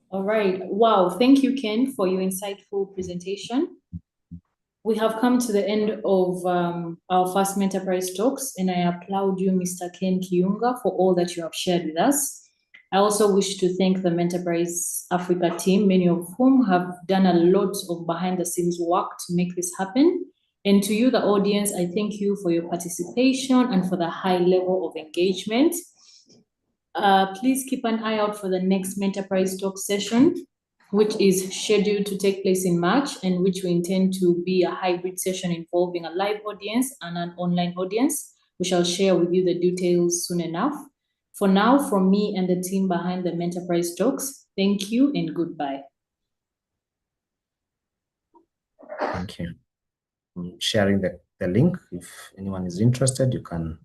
[SPEAKER 2] All right. Wow. Thank you, Ken, for your insightful presentation. We have come to the end of our first Menterprise Talks, and I applaud you, Mr. Ken Kiunga, for all that you have shared with us. I also wish to thank the Menterprise Africa team, many of whom have done a lot of behind-the-scenes work to make this happen. And to you, the audience, I thank you for your participation and for the high level of engagement. Please keep an eye out for the next Menterprise Talk session, which is scheduled to take place in March, and which we intend to be a hybrid session involving a live audience and an online audience. We shall share with you the details soon enough. For now, from me and the team behind the Menterprise Talks, thank you and goodbye.
[SPEAKER 1] Thank you. I'm sharing the link. If anyone is interested, you can